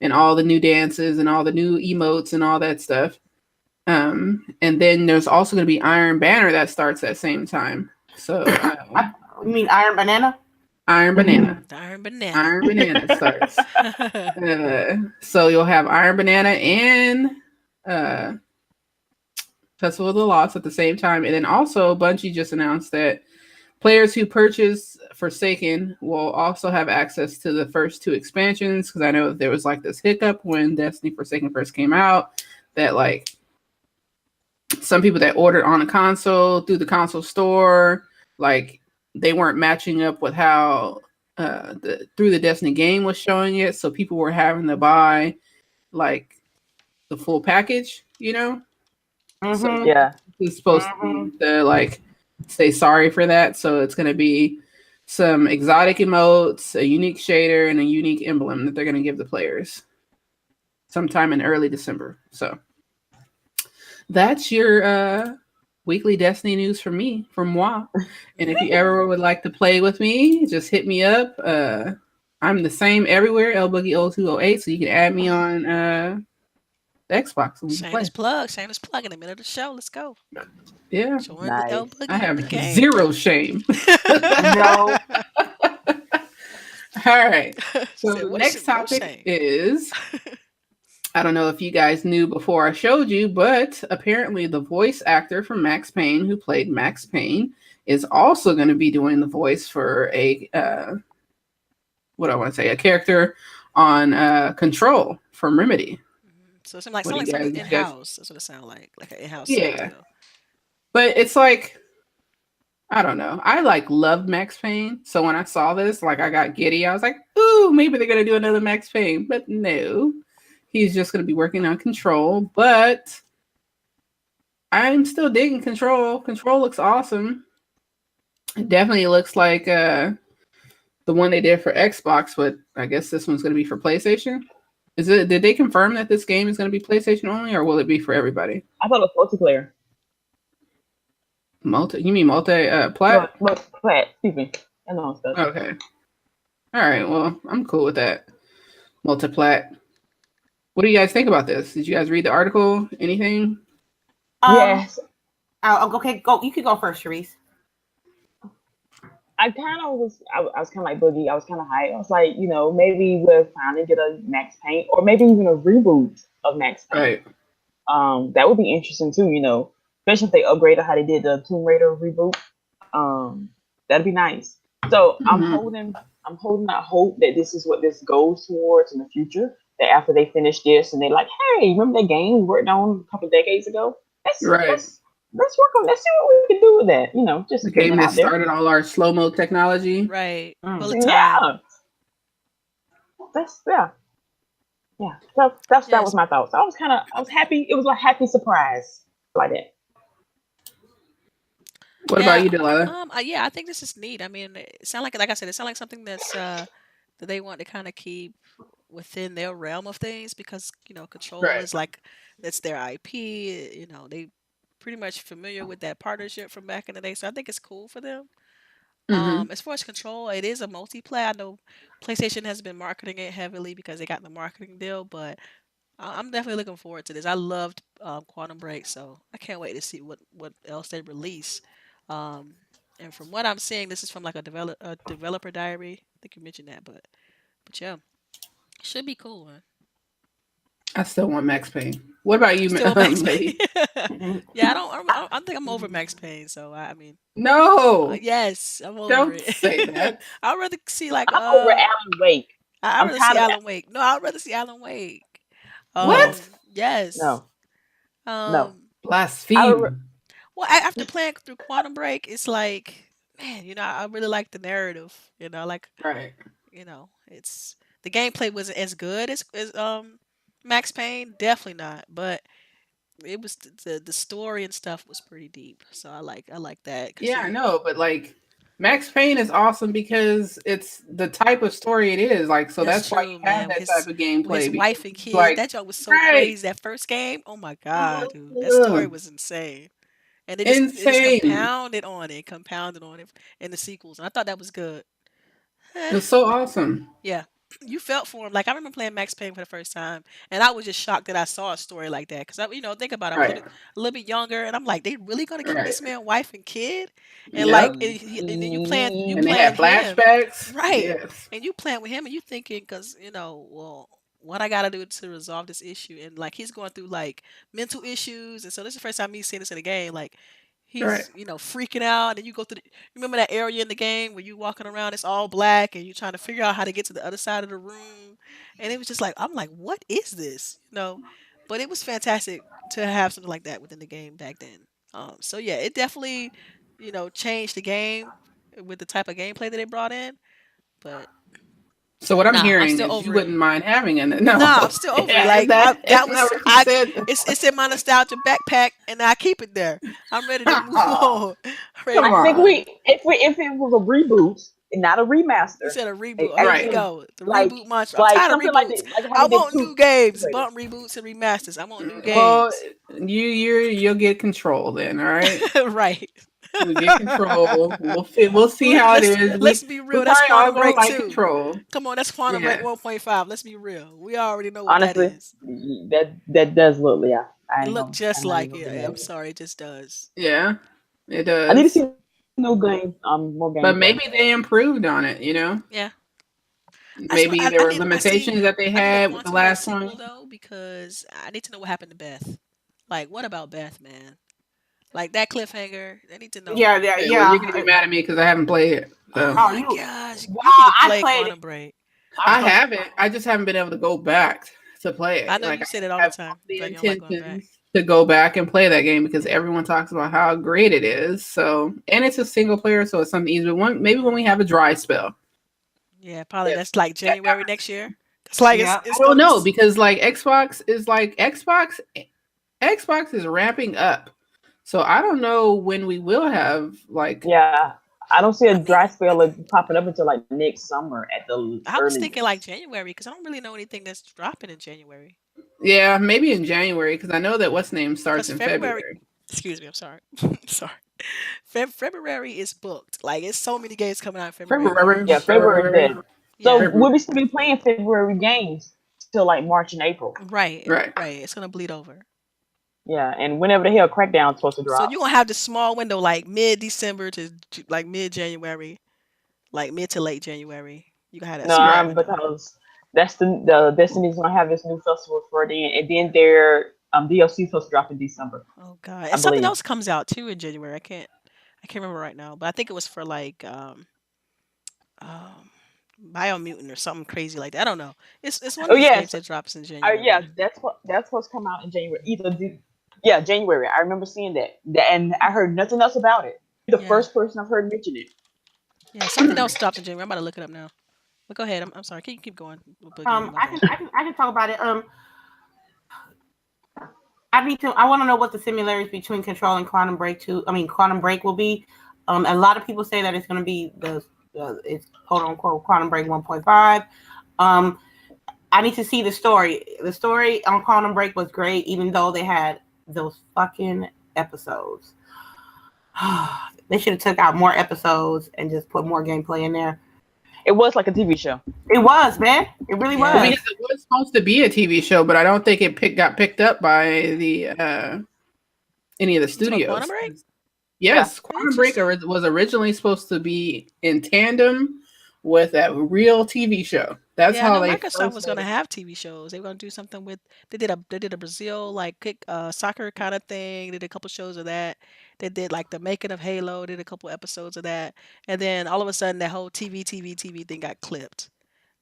and all the new dances and all the new emotes and all that stuff. And then there's also going to be Iron Banner that starts at the same time. So You mean Iron Banana? Iron Banana. Iron Banana. Iron Banana starts. So you'll have Iron Banana and Festival of the Lost at the same time. And then also Bungie just announced that players who purchase Forsaken will also have access to the first 2 expansions, because I know there was like this hiccup when Destiny Forsaken first came out, that like some people that ordered on a console through the console store, like they weren't matching up with how through the Destiny game was showing it, so people were having to buy like the full package, you know. Mm-hmm. So Yeah. it's supposed to like say sorry for that. So it's going to be some exotic emotes, a unique shader, and a unique emblem that they're going to give the players sometime in early December. So that's your weekly Destiny news from me, from moi. And if you ever would like to play with me, just hit me up. I'm the same everywhere, LBOOGIE0208, so you can add me on the Xbox. And we can play. Shameless plug in the middle of the show. Let's go. Yeah. Join Nice. the LBOOGIE I have the game. zero shame. No. All right. So Said, the "What next shame? No topic shame." is, I don't know if you guys knew before I showed you, but apparently the voice actor for Max Payne, who played Max Payne, is also going to be doing the voice for a, what I want to say, a character on Control from Remedy. So it sounds like, What do you something guys- in-house. That's what it sounds like an in-house Yeah. deal. But it's like, I don't know. I like loved Max Payne. So when I saw this, like I got giddy. I was like, ooh, maybe they're going to do another Max Payne. But no, he's just going to be working on Control. But I'm still digging Control. Control looks awesome. It definitely looks like the one they did for Xbox, but I guess this one's going to be for PlayStation. Did they confirm that this game is going to be PlayStation only, or will it be for everybody? I thought it was multiplayer. You mean plat? No, plat. Excuse me. I know stuff. Okay. All right. Well, I'm cool with that. Multiplat. What do you guys think about this? Did you guys read the article? Anything? Yes. Okay, go. You can go first, Charisse. I kind of was. I was kind of like Boogie. I was kind of hyped. I was like, maybe we'll finally get a Max Payne, or maybe even a reboot of Max Payne. Right. That would be interesting too. Especially if they upgraded how they did the Tomb Raider reboot. That'd be nice. So I'm holding out hope that this is what this goes towards in the future. That after they finish this and they're like, hey, remember that game we worked on a couple of decades ago? Let's work on. Let's see what we can do with that. Just the game that started all our slow mo technology. Right. Bullet time. Yeah. That was my thoughts. I was happy. It was a happy surprise like that. What about you, Delilah? Yeah, I think this is neat. I mean, it sounds like I said, it sounds like something that's that they want to kind of keep within their realm of things, because Control is like, that's their IP. They pretty much familiar with that partnership from back in the day, so I think it's cool for them. As far as Control, it is a multiplayer. I know PlayStation has been marketing it heavily because they got the marketing deal, but I'm definitely looking forward to this. I loved Quantum Break, so I can't wait to see what else they release. And from what I'm seeing, this is from like a developer diary think you mentioned that, but yeah, should be cool, man. I still want Max Payne. What about you, Still Max Payne. lady? Yeah, I think I'm over Max Payne. So I mean, No, yes, I'm over don't it. say that. I'd rather see like I'm over Alan Wake. I'd I'm rather see tired of Alan Wake. No, I'd rather see Alan Wake. no, What? Yes. no, no. Um, I re- Blaspheme. well, after playing through Quantum Break, it's like, man, I really like the narrative. Like, Right. it's the gameplay wasn't as good as Max Payne, definitely not. But it was the story and stuff was pretty deep. So I like that because Yeah, I know, but like Max Payne is awesome because it's the type of story it is. Like, so that's that's why true, you have man. that type of With his gameplay because wife and it's kid, like, that joke was so right, crazy. That first game, oh my god, dude, that story ugh, was insane. And it just insane. compounded on it in the sequels, and I thought that was good. It Eh, was so awesome. yeah, you felt for him. Like I remember playing Max Payne for the first time, and I was just shocked that I saw a story like that. Cause think about it, I was Right, a little bit younger, and I'm like, they really gonna kill right. this man, wife and kid, and like, Yep. and then you And they playing had him, flashbacks. right? Yes. And you playing with him, and you thinking, cause well, what I gotta do to resolve this issue, and like he's going through like mental issues, and so this is the first time me seeing this in a game, like. Right. He's, freaking out, and you go through. Remember that area in the game where you walking around, it's all black, and you're trying to figure out how to get to the other side of the room, and it was just like, I'm like, what is this? But it was fantastic to have something like that within the game back then. So yeah, it definitely, changed the game with the type of gameplay that it brought in. But So what I'm nah, I'm hearing still is you over it. wouldn't mind having it. No, Nah, I'm still over it. yeah, Like that that's was not what you said. it's in my nostalgia backpack, and I keep it there. I'm ready to move on. Ready to Come I move think on. on. if it was a reboot and not a You remaster, said a reboot. a Oh, here we Right. actual go. The like reboot monster. I'm like tired of something like reboots. that, like how I they did want two new games. rated. Bump reboots and remasters. I want new Well, games. you'll get control then. All right. Right. You'll get control. We'll see how it is. Let's be We real. That's probably all Quantum gonna Break like 2. control. Come on, that's Quantum Break Yeah. 1.5. Let's be real. We already know what that Honestly, is. that does look, yeah. It looked just I'm not like even it. gonna I'm lie. sorry, it just does. Yeah. It I need to does. see no game, more But gameplay. maybe they improved on it. Yeah. Maybe there were limitations that they I need a had with the Quantum Break last one. sequel though because I need to know what happened to Beth. Like, what about Beth, man? Like that cliffhanger. I need to know. Yeah, yeah, Okay, well, you're yeah. gonna be mad at me because I haven't played it. Oh So Oh, my you. gosh, Wow, you need to I play played it. Quantum Break. I haven't. I just haven't been able to go back to play I it. know Like you I said it all the have all time, the but you don't like going back. intentions to go back and play that game because everyone talks about how great it is. So, and it's a single player, so it's something easy. But maybe when we have a dry spell. Yeah, probably If that's like that January next year. It's like Yeah. it's I don't gonna be. know because like Xbox is ramping up. So I don't know when we will have like Yeah, I don't see a I mean, dry spell popping up until like next summer at the I was thinking like earliest. January because I don't really know anything that's dropping in January. yeah, maybe in January because I know that what's name starts Because in February, February. excuse me, I'm sorry, sorry. February is booked. Like it's so many games coming out in February February, alone. Yeah, February is February, dead. So Yeah, we'll February. be still be playing February games till like March and April. right, Right. right. It's gonna bleed over. Yeah, and whenever the hell Crackdown's supposed to So drop. you're gonna have this small window like mid December to like mid January, like mid to late January. You can have that No, small Right. window. because that's the Destiny's gonna have this new festival for then, and then their DLC supposed to drop in December, Oh God, I and something believe. else comes out too in January. I can't remember right now, but I think it was for like um Biomutant or something crazy like that. I don't know. It's one Oh of these games yes, that drops in yeah, January. that's supposed to come out in January. Yeah, January. I remember seeing that, and I heard nothing else about it. You're the Yeah, first person I've heard mention it. yeah. Something else drops in January. I'm about to look it up now. But go ahead. I'm sorry. Can you keep going, Boogie? My I bad. can, I can, I can talk about it. I want to know what the similarities between Control and Quantum Break 2. I mean, Quantum Break will be. A lot of people say that it's going to be it's quote unquote Quantum Break 1.5. I need to see the story. The story on Quantum Break was great, even though they had those fucking episodes. They should have took out more episodes and just put more gameplay in there. It was like a TV show. It was, man. It really Yeah. was. Because it was supposed to be a TV show, but I don't think it got picked up by the any of the You talking about Quantum studios. Break? Yes, Quantum Break Interesting. was originally supposed to be in tandem with a real TV show. That's Yeah, I how know they Microsoft first was made gonna it. have TV shows. They were gonna do something with they did a Brazil like kick soccer kind of thing. They did a couple shows of that. They did like the making of Halo. Did a couple episodes of that, and then all of a sudden that whole TV thing got clipped.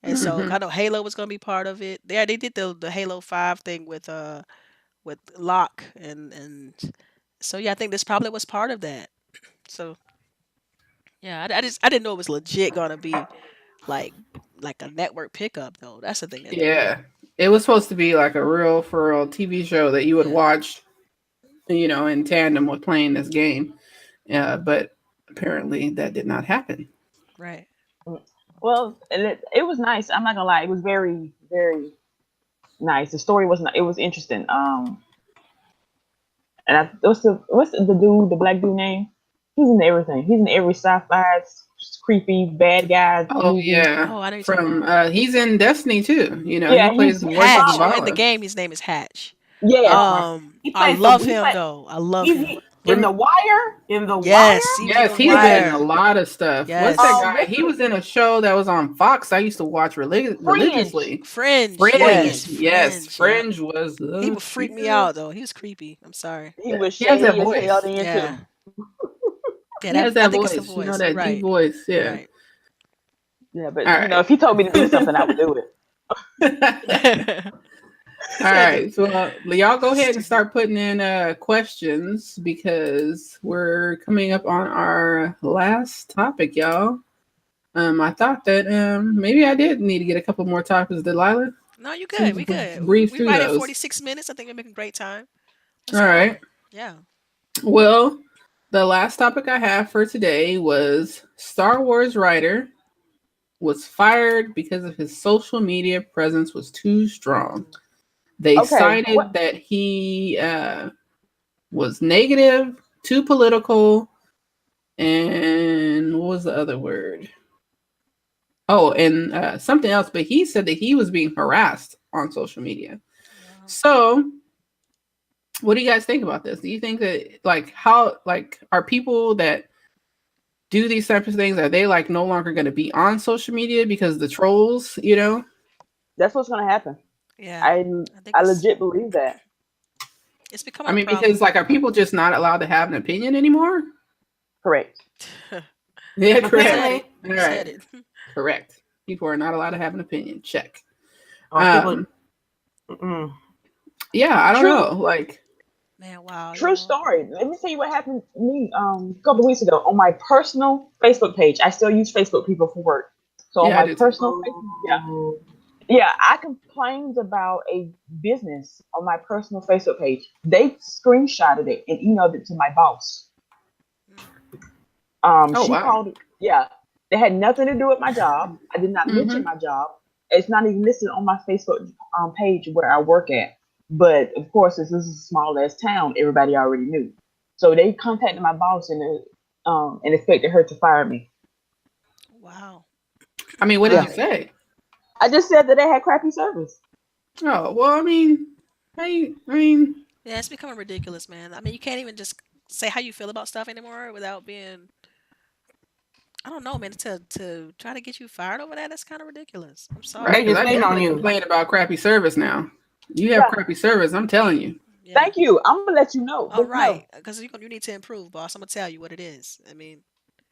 And so Hmm. I know Halo was gonna be part of it. Yeah, they did the Halo 5 thing with Locke and so yeah, I think this probably was part of that. So yeah, I didn't know it was legit gonna be like like a network pickup though. That's the thing that threw me. Yeah, it was supposed to be like a real for real TV show that you would Yeah, watch, in tandem with playing this game. But apparently that did not happen. right. Well, and it was nice. I'm not gonna lie. It was very, very nice. The story was it was interesting. And what's the dude, the black dude name? He's in everything. He's in every sci-fi creepy bad guy Oh movie. yeah, Oh, I know you're talking from about. he's in Destiny too. He Yeah, plays he's the voice of Hatch. Solid. Oh, in the Zavala. game, his name is Hatch. Yes, Oh my! He I plays the love he him play, though. I love he's him. in the Rem- Wire. In the Wire. Yes, he was in yes, The he's been in a Wire. lot of stuff. What's that Yes. guy? what's He the was in a show that was on Fox. I used to watch Fringe? religiously. Fringe. Fringe, Yes, Fringe. yes, Fringe. Yep. Fringe was He the would freak me shit. out though. He was creepy. I'm sorry. He was He has that shady as hell voice. then Yeah. too. Yeah, He has I that think it's the voice. voice. You're That deep right. voice. You're Yeah. right. Yeah, but All right. if he told me to do something, I would do it. All right, so y'all go ahead and start putting in questions because we're coming up on our last topic, y'all. I thought that maybe I did need to get a couple more topics, Delilah. No, you So we good. We can good. breeze We through right at those. 46 minutes. I think we're making great time. All Let's go. right. Yeah. Well, the last topic I have for today was Star Wars writer was fired because of his social media presence was too strong. They Okay, cited that he was negative, too political, and what was the other word? Oh, and something else. But he said that he was being harassed on social media. Wow. So, what do you guys think about this? Do you think that are people that do these types of things, are they like no longer going to be on social media because the trolls? that's what's gonna happen. Yeah. I I think I legit believe that. it's I becoming a mean, problem. because are people just not allowed to have an opinion anymore? Correct. Yeah, Said correct. it. All You right, said it. correct. People are not allowed to have an opinion. Check. People. Yeah, I don't True. know. Like, Man, wow. True Y'all. story. Let me tell you what happened to me a couple of weeks ago on my personal Facebook page. I still use Facebook people for work. So on yeah, I my do too. personal Facebook, yeah, I complained about a business on my personal Facebook page. They screenshotted it and emailed it to my boss. Oh, She wow. called it. Yeah, they had nothing to do with my job. I did not mention my job. It's not even listed on my Facebook page where I work at. But of course, this is a small ass town. Everybody already knew. So they contacted my boss and expected her to fire me. Wow. I mean, what did you say? I just said that they had crappy service. Oh, well, I mean, Yeah, it's becoming ridiculous, man. I mean, you can't even just say how you feel about stuff anymore without being, I don't know, man, to try to get you fired over that. That's kind of ridiculous. I'm sorry. right? They Because just I hate on definitely you. complain about crappy service now. You have Yeah. crappy service, I'm telling you. Yeah. Thank you. I'm gonna let you know. All But right, because you need to improve, boss. I'm gonna tell you what it is. I mean,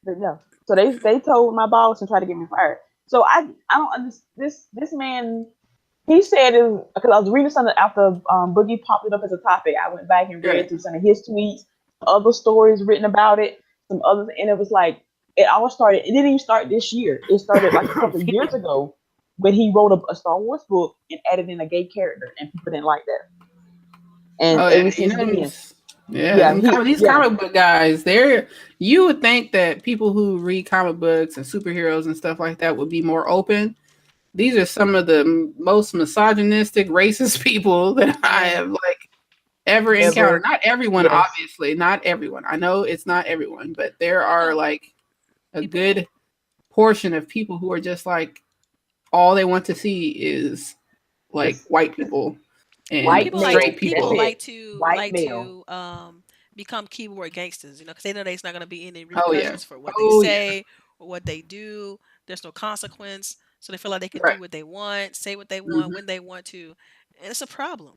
no. So they told my boss and tried to get me fired. So I don't understand this man. He said it because I was reading something after Boogie popped it up as a topic. I went back and read through some of his tweets, other stories written about it, some others, and it was like it all started. It didn't even start this year. It started like a couple of years ago when he wrote a Star Wars book and added in a gay character, and people didn't like that. And Oh, ever yeah, since then, these comic book guys, you would think that people who read comic books and superheroes and stuff like that would be more open. These are some of the most misogynistic, racist people that I have ever encountered. Not everyone, obviously, not everyone. I know it's not everyone, but there are like a good portion of people who are just like all they want to see is like white people and straight people. like to become keyboard gangsters, because they know there's not going to be any repercussions for what they say or what they do. There's no consequence, so they feel like they can Right. do what they want, say what they want, Mhm. when they want to, and it's a problem.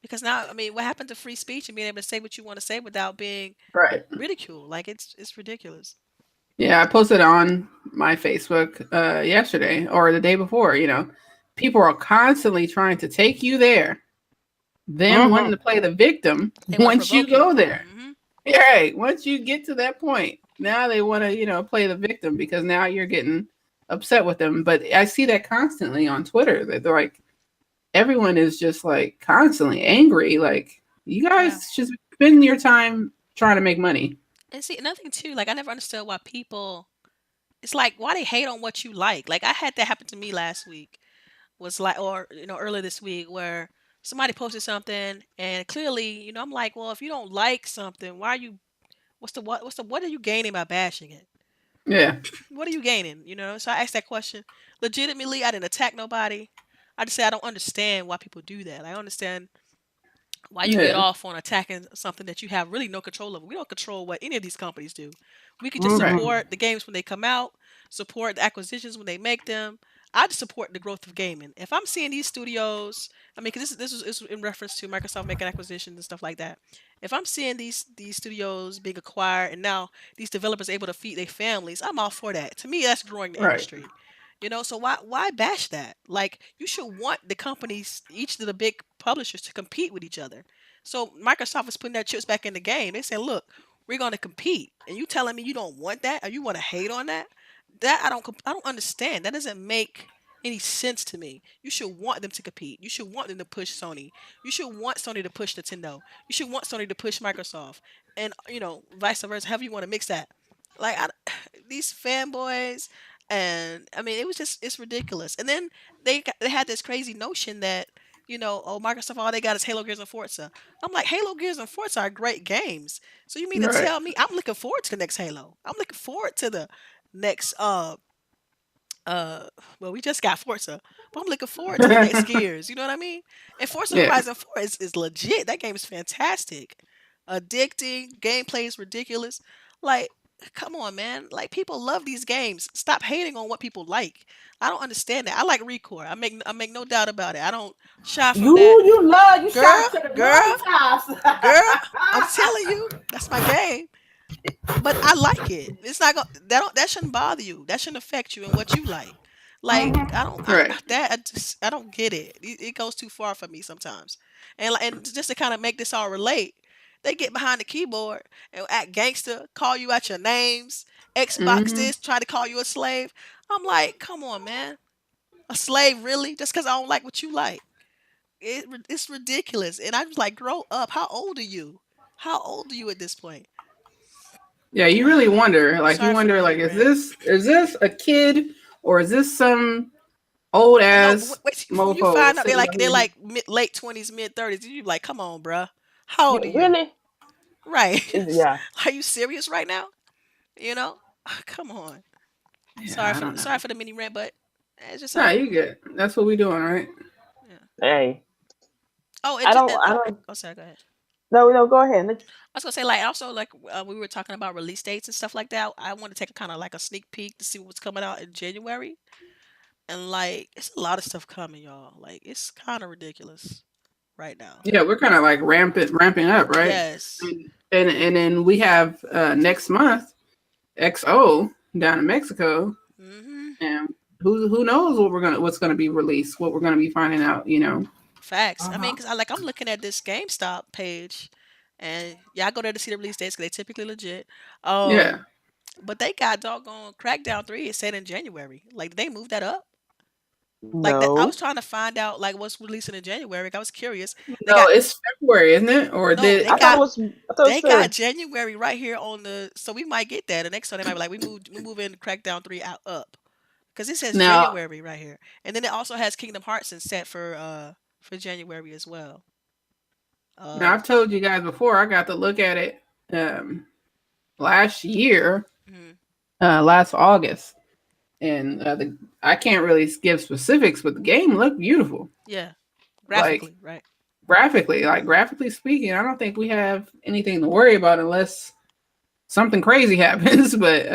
Because now, I mean, what happened to free speech and being able to say what you want to say without being Right. ridiculed? Like it's ridiculous. Yeah, I posted on my Facebook yesterday or the day before. People are constantly trying to take you there, then wanting Mm-hmm. to play the victim They want to once you provoke you. go there. Hmm. Right. Once you get to that point, now they want to, play the victim because now you're getting upset with them. But I see that constantly on Twitter that they're like, everyone is just like constantly angry. Like, you Yeah. guys just spend your time trying to make money. And see, another thing too, like I never understood why people. It's like why they hate on what you like. Like I had that happen to me last week. Was like, or earlier this week, where somebody posted something, and clearly, I'm like, well, if you don't like something, why are you? What are you gaining by bashing it? Yeah. What are you gaining? So I asked that question. Legitimately, I didn't attack nobody. I just said I don't understand why people do that. I don't understand why you get Yeah. off on attacking something that you have really no control over. We don't control what any of these companies do. We can just Right. Mm-hmm. support the games when they come out, support the acquisitions when they make them. I just support the growth of gaming. If I'm seeing these studios, I mean, because this is in reference to Microsoft making acquisitions and stuff like that. If I'm seeing these studios being acquired and now these developers able to feed their families, I'm all for that. To me, that's growing the Right. industry. So why bash that? Like you should want the companies, each of the big publishers, to compete with each other. So Microsoft is putting their chips back in the game. They say, look, we're going to compete, and you telling me you don't want that, or you want to hate on that? That I don't understand. That doesn't make any sense to me. You should want them to compete. You should want them to push Sony. You should want Sony to push Nintendo. You should want Sony to push Microsoft, and vice versa. However you want to mix that. Like these fanboys, and I mean, it's ridiculous. And then they had this crazy notion that oh, Microsoft, all they got is Halo, Gears, and Forza. I'm like, Halo, Gears, and Forza are great games. So you mean to Right. tell me I'm looking forward to the next Halo? I'm looking forward to the next uh well, we just got Forza, but I'm looking forward to the next Gears. You know what I mean? And Forza Yeah. Horizon 4 is legit. That game is fantastic, addicting. Gameplay is ridiculous. Like, come on, man. Like people love these games. Stop hating on what people like. I don't understand that. I like Recore. I make no doubt about it. I don't shy from that. You Girl, shot to the girl, mountaintops. girl. I'm telling you, that's my game. But I like it. It's not that shouldn't bother you. That shouldn't affect you and what you like. Like I don't Right. I don't get it. It goes too far for me sometimes. And just to kind of make this all relate, they get behind the keyboard and act gangster, call you out your names, Xbox Hmm. this, try to call you a slave. I'm like, come on, man, a slave really? Just because I don't like what you like? It's ridiculous. And I was like, grow up. How old are you? How old are you at this point? Yeah, you really wonder. Like, you Sorry for the wonder, like, mini is rant. this a kid or is this some old No, but ass wait, when you mofo find out sitting they're behind? like late 20s, mid 30s, you be like, come on, bruh. How old are you? Really? Right. Yeah. Are you serious right now? You know? Come on. Yeah, I don't know. Sorry for the mini rant, but it's just Nah, something. you good. That's what we doing, right? Yeah. Hey, Oh, I don't. I oh, don't. oh, sorry, go ahead. No, no. Go ahead. I was gonna say, like, also, like, we were talking about release dates and stuff like that. I want to take a kind of like a sneak peek to see what's coming out in January, and like, it's a lot of stuff coming, y'all. Like, it's kind of ridiculous right now. Yeah, we're kind of like ramping up, right? Yes. And then we have next month XO down in Mexico, Mm-hmm. and who knows what's gonna be released, what we're gonna be finding out, Facts. I mean, Uh-huh. because I'm looking at this GameStop page, and yeah, I go there to see the release dates because they typically legit. Yeah. But they got doggone Crackdown 3 is set in January. Like, did they move that up? Like that, I was No. trying to find out like what's releasing in January. I was curious. They No, got it's February, isn't it? Or no, did I thought it was. I thought it was they got fair. January right here on the. So we might get that. The next one they might be like we moving Crackdown 3 out up because it says now January right here, and then it also has Kingdom Hearts and set for January as well. now Uh, I've told you guys before, I got to look at it um last year, mhm, last August. And I can't really give specifics, but the game looked beautiful. yeah, Like graphically, right? graphically speaking, I don't think we have anything to worry about unless something crazy happens. But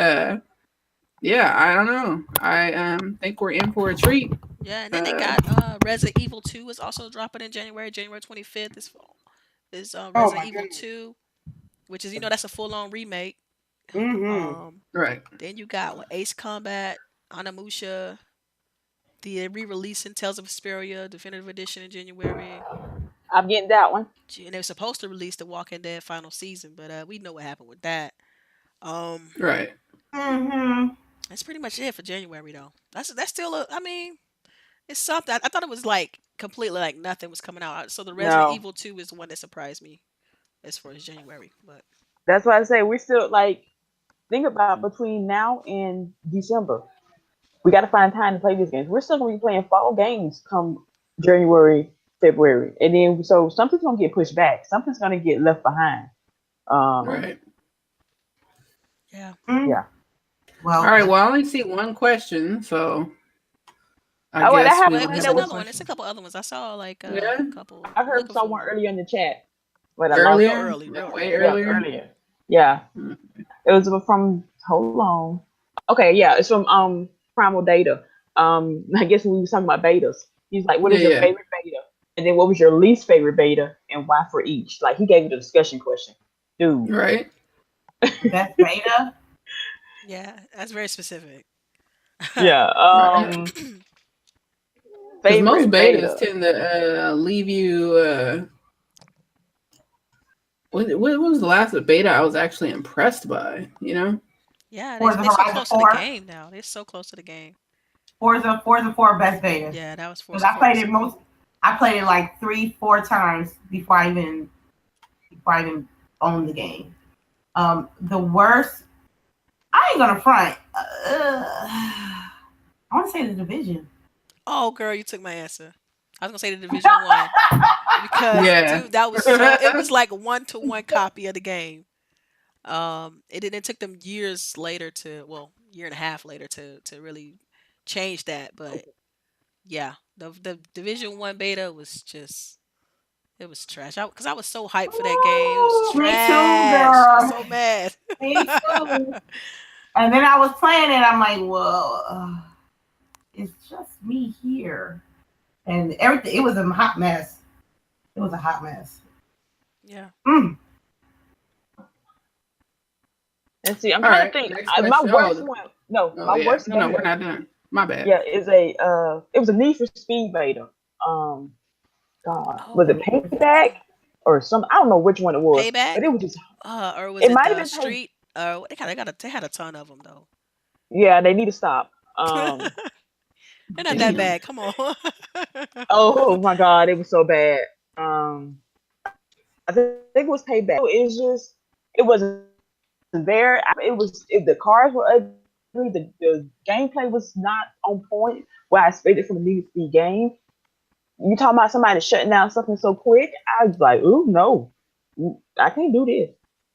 Yeah, I don't know. I think we're in for a treat. Yeah, and then they Uh, got Resident Evil 2 is also dropping in January 25th. This fall is Oh Resident my Evil goodness. 2, which is that's a full on remake. Mm-hmm. right. Then you got Ace Combat, Onimusha, the re-releasing Tales of Vesperia Definitive Edition in January. I'm getting that one. And they were supposed to release the Walking Dead final season, but we know what happened with that. Right. Mm-hmm. That's pretty much it for January though. That's still I mean, it's something. I thought it was like completely like nothing was coming out. So the Resident No, Evil 2 is the one that surprised me as far as January. But that's why I say we still like think about between now and December. We got to find time to play these games. We're still gonna be playing fall games come January, February, and then so something's gonna get pushed back. Something's gonna get left behind. Right. yeah. Yeah. Well, All right. Well, I only see one question, so I Oh, wait, I guess have we Well, don't one it's have that a was. another one. It's a question. couple other ones. I saw like Yeah. a couple. I I'm heard looking for someone one. earlier in the chat, but I lost Real Earlier? early, real Way early. Yeah, earlier? earlier. Yeah, Mm. it was from. Hold on. Okay, yeah, it's from Primal Data. I guess when we was talking about betas, he's like, "What Yeah, is your yeah. favorite beta?" And then what was your least favorite beta, and why for each? Like he gave you the discussion question, dude. Right. best beta. Yeah, that's very specific. Yeah. Right. Because most Favorite betas beta. tend to leave you. What was the last beta I was actually impressed by? You know? Yeah, Forza they're so Horizon close to the 4. game now. They're so close to the game. Forza 4 best beta. Yeah, that was Because Forza I played it 4. I played it like 3-4 times before I even owned the game. The worst. I ain't gonna front. I want to say the Division. Oh, girl, you took my answer. I was gonna say the Division 1 because Yeah. dude, that was so. It was like 1-to-1 copy of the game. It took them years later year and a half later to really change that. But yeah, the Division 1 beta was just it was trash. Because I was so hyped for that game. It was Ooh, me too, trash. I was girl. so mad. Me too. And then I was playing it. I'm like, well, it's just me here, and everything. It was a hot mess. It was a hot mess. Yeah. Mm. And see, I'm All trying right. to think. Next My question. worst one. No, Oh, my yeah. worst No, we're beta. not done. My bad. Yeah, is it was a Need for Speed beta. Um, God, was it Oh, Payback or some? I don't know which one it was, Payback. but it was just. Or was It it might have the been Pay. Street? They had a ton of them though. Yeah, they need to stop. They're not that bad. Come on. Oh my God, it was so bad. I think it was Payback. It was just, it wasn't there. The cars were ugly. The gameplay was not on point. What I expected from a Need for Speed game. You talking about somebody shutting down something so quick? I was like, ooh, no, I can't do this.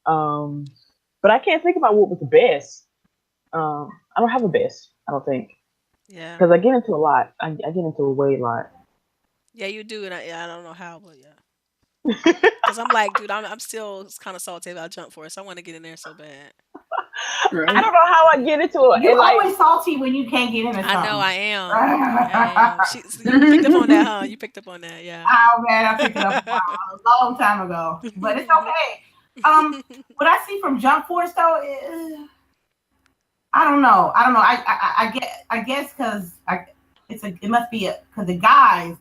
But I can't think about what was the best. I don't have a best. I don't think Yeah. because I get into a lot. I get into a way lot. Yeah, you do, and I don't know how, but yeah. Because I'm like, dude, I'm still kind of salty about Jump Force. I want to get in there so bad. I Right. don't know how I get into it. You're And like, always salty when you can't get into something. I know I am. I am. You picked up on that, huh? You picked up on that, yeah. Oh man, I picked it up a long time ago, but it's okay. What I see from Jump Force though is, I don't know. I guess because it must be because the guys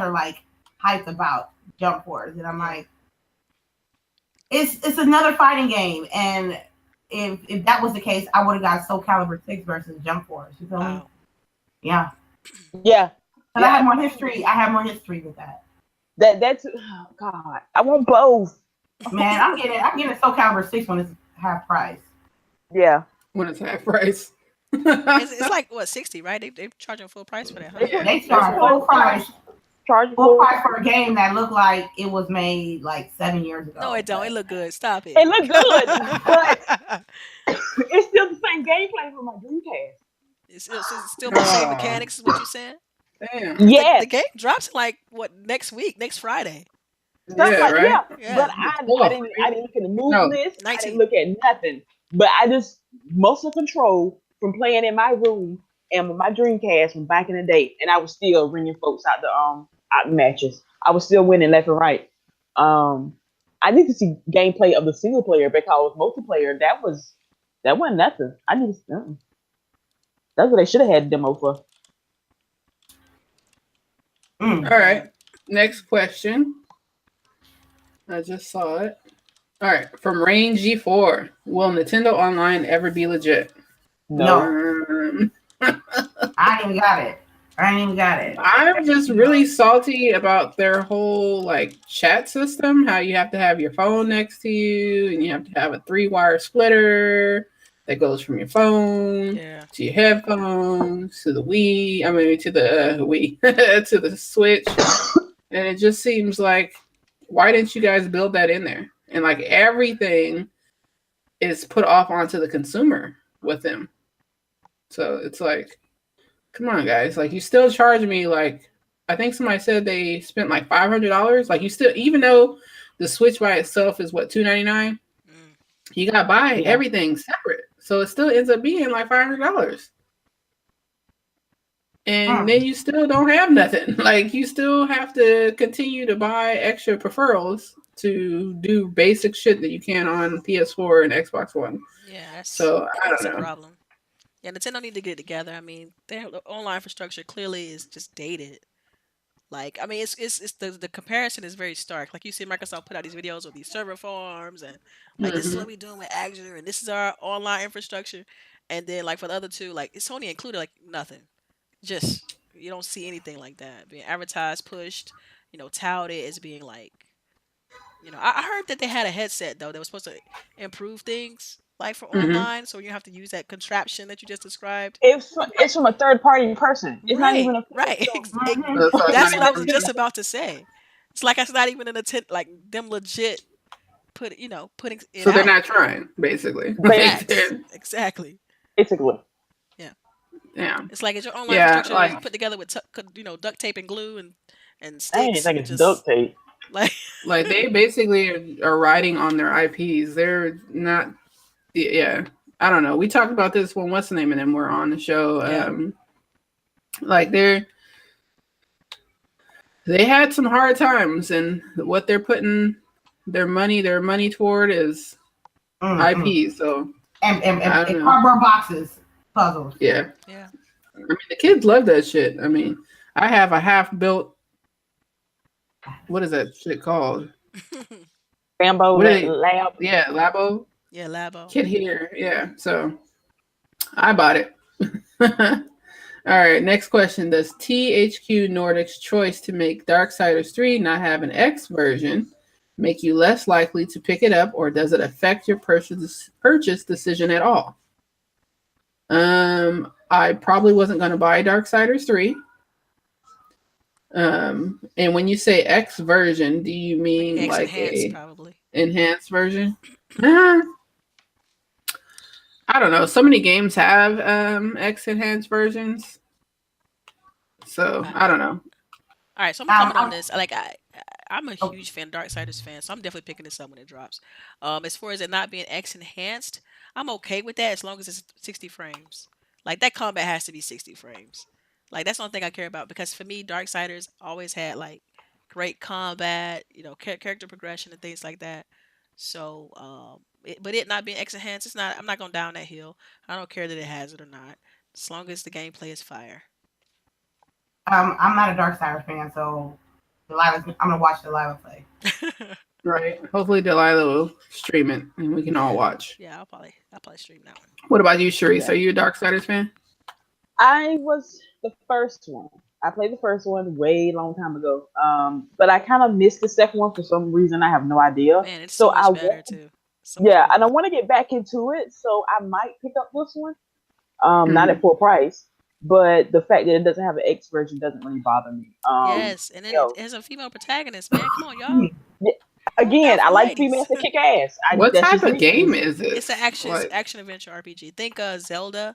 are like hyped about Jump Force, and I'm like, it's another fighting game, and if that was the case, I would have got Soul Calibur 6 versus Jump Force. You feel me? Wow. Yeah. yeah, But I have more history. I have more history with that. that's oh God. I want both. Man, I'm getting Soul Calibur 6 when it's half price. Yeah, When it's half price. It's like what 60, right? They charging full price for that, huh? Yeah. They charge full price chargeable. for a game that looked like it was made like 7 years ago. No, it don't. It look good. Stop it. It look good, but it's still the same gameplay from my Dreamcast. It's still the same mechanics, is what you saying? Damn. Yes, The game drops like what next week, next Friday. stuff Yeah, like right? Yeah. But I didn't look at the move No. list. I 19. didn't look at nothing. But I just motion control from playing in my room and with my Dreamcast from back in the day, and I was still ringing folks out the matches. I was still winning left and right. I need to see gameplay of the single player because multiplayer that wasn't nothing. I need to. That's what they should have had a demo for. All right. Next question. I just saw it. All right. From Rain G4. Will Nintendo Online ever be legit? No. I ain't even got it. I'm just really salty about their whole like chat system. How you have to have your phone next to you, and you have to have a 3-wire splitter that goes from your phone to your headphones to the Wii. I mean, to the Wii to the Switch, and it just seems like, why didn't you guys build that in there? And like everything is put off onto the consumer with them. So it's like, come on, guys. Like, you still charge me, like, I think somebody said they spent like $500. Like, you still, even though the Switch by itself is what, $299, you got to buy everything separate. So it still ends up being like $500. And then you still don't have nothing. Like, you still have to continue to buy extra peripherals to do basic shit that you can on PS4 and Xbox One. Yeah, so I don't know. A problem. Yeah, Nintendo need to get it together. I mean, their online infrastructure clearly is just dated. Like, I mean, it's the comparison is very stark. Like, you see Microsoft put out these videos with these server farms and like this is what we doing with Azure and this is our online infrastructure, and then like for the other two, like it's only included like nothing. Just you don't see anything like that being advertised, pushed, touted as being like, I heard that they had a headset though that was supposed to improve things like for online, so you have to use that contraption that you just described. It's from a third party person. It's not even a right. That's what I was just about to say. It's like it's not even an attempt, like them legit putting it so they're out. not trying, basically. Exactly. Basically. Yeah. It's like, it's your online infrastructure like, put together with duct tape and glue and sticks. I ain't think it's duct tape. Like they basically are riding on their IPs. They're not. Yeah, I don't know. We talked about this when what's the name of them were on the show. Like they had some hard times, and what they're putting their money toward is IP. So and cardboard boxes, puzzles. Yeah. I mean, the kids love that shit. I mean, I have a half-built. What is that shit called? Rambo Lab. Yeah, Labo. Yeah, Labo. Kid here. Yeah. So I bought it. All right. Next question. Does THQ Nordic's choice to make Darksiders 3 not have an X version make you less likely to pick it up, or does it affect your purchase decision at all? I probably wasn't going to buy Darksiders 3. And when you say X version, do you mean X like enhanced, probably enhanced version? I don't know. So many games have X enhanced versions. So I don't know. All right, so I'm coming on this. Like I'm a huge fan, Darksiders fan, so I'm definitely picking this up when it drops. As far as it not being X enhanced, I'm okay with that as long as it's 60 frames. Like that combat has to be 60 frames. Like that's the only thing I care about, because for me, Darksiders always had like great combat, character progression and things like that. So, but it not being X enhanced, it's not. I'm not going down that hill. I don't care that it has it or not, as long as the gameplay is fire. I'm not a Darksiders fan, so I'm gonna watch Delilah play. Right. Hopefully Delilah will stream it and we can all watch. Yeah, I'll probably stream that one. What about you, CHAREECE? Are you a Darksiders fan? I was the first one. I played the first one way long time ago. But I kind of missed the second one for some reason. I have no idea. Man, it's so much better too. And I want to get back into it, so I might pick up this one. Not at full price, but the fact that it doesn't have an X version doesn't really bother me. Yes, and then it has a female protagonist. Man, come on, y'all. Again, I like females to kick ass. What type of game is it? It's an action adventure RPG. Think Zelda,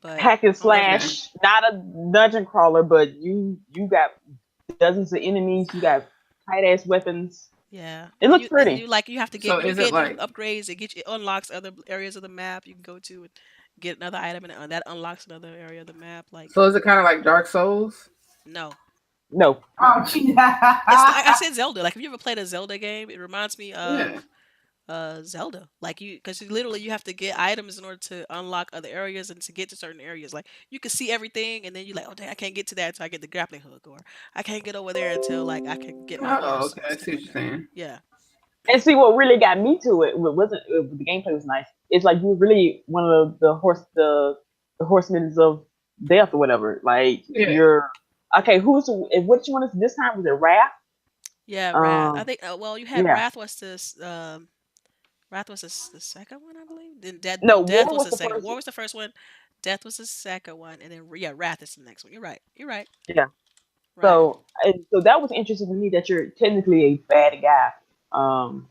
but hack and slash. Not a dungeon crawler, but you got dozens of enemies. You got tight ass weapons. Yeah, it looks pretty. You have to get upgrades. It unlocks other areas of the map you can go to get another item, and that unlocks another area of the map. Like, So is it kind of like Dark Souls? no, No. Oh, geez. it's like I said, Zelda. Like, if you ever played a Zelda game, it reminds me Yeah. of Zelda. Like, because literally you have to get items in order to unlock other areas and to get to certain areas. Like, you can see everything, and then you're like, oh dang, I can't get to that until I get the grappling hook, or I can't get over there until like I can get my Oh, horse okay. and I stuff see what like you're that. saying. Yeah. And see what really got me to it the gameplay was nice. It's like you're really one of the horsemen of death or whatever. Like Yeah. you're okay. Which one is this time? Was it Wrath? Yeah, Wrath. I Um, think. Well, you had yeah. Wrath was this. Wrath was the second one, I believe. Then No, Death War was was the the second. first. War was the first one. Death was the second one, and then yeah, Wrath is the next one. You're right. You're right. Yeah. Right. So that was interesting to me that you're technically a bad guy. Um,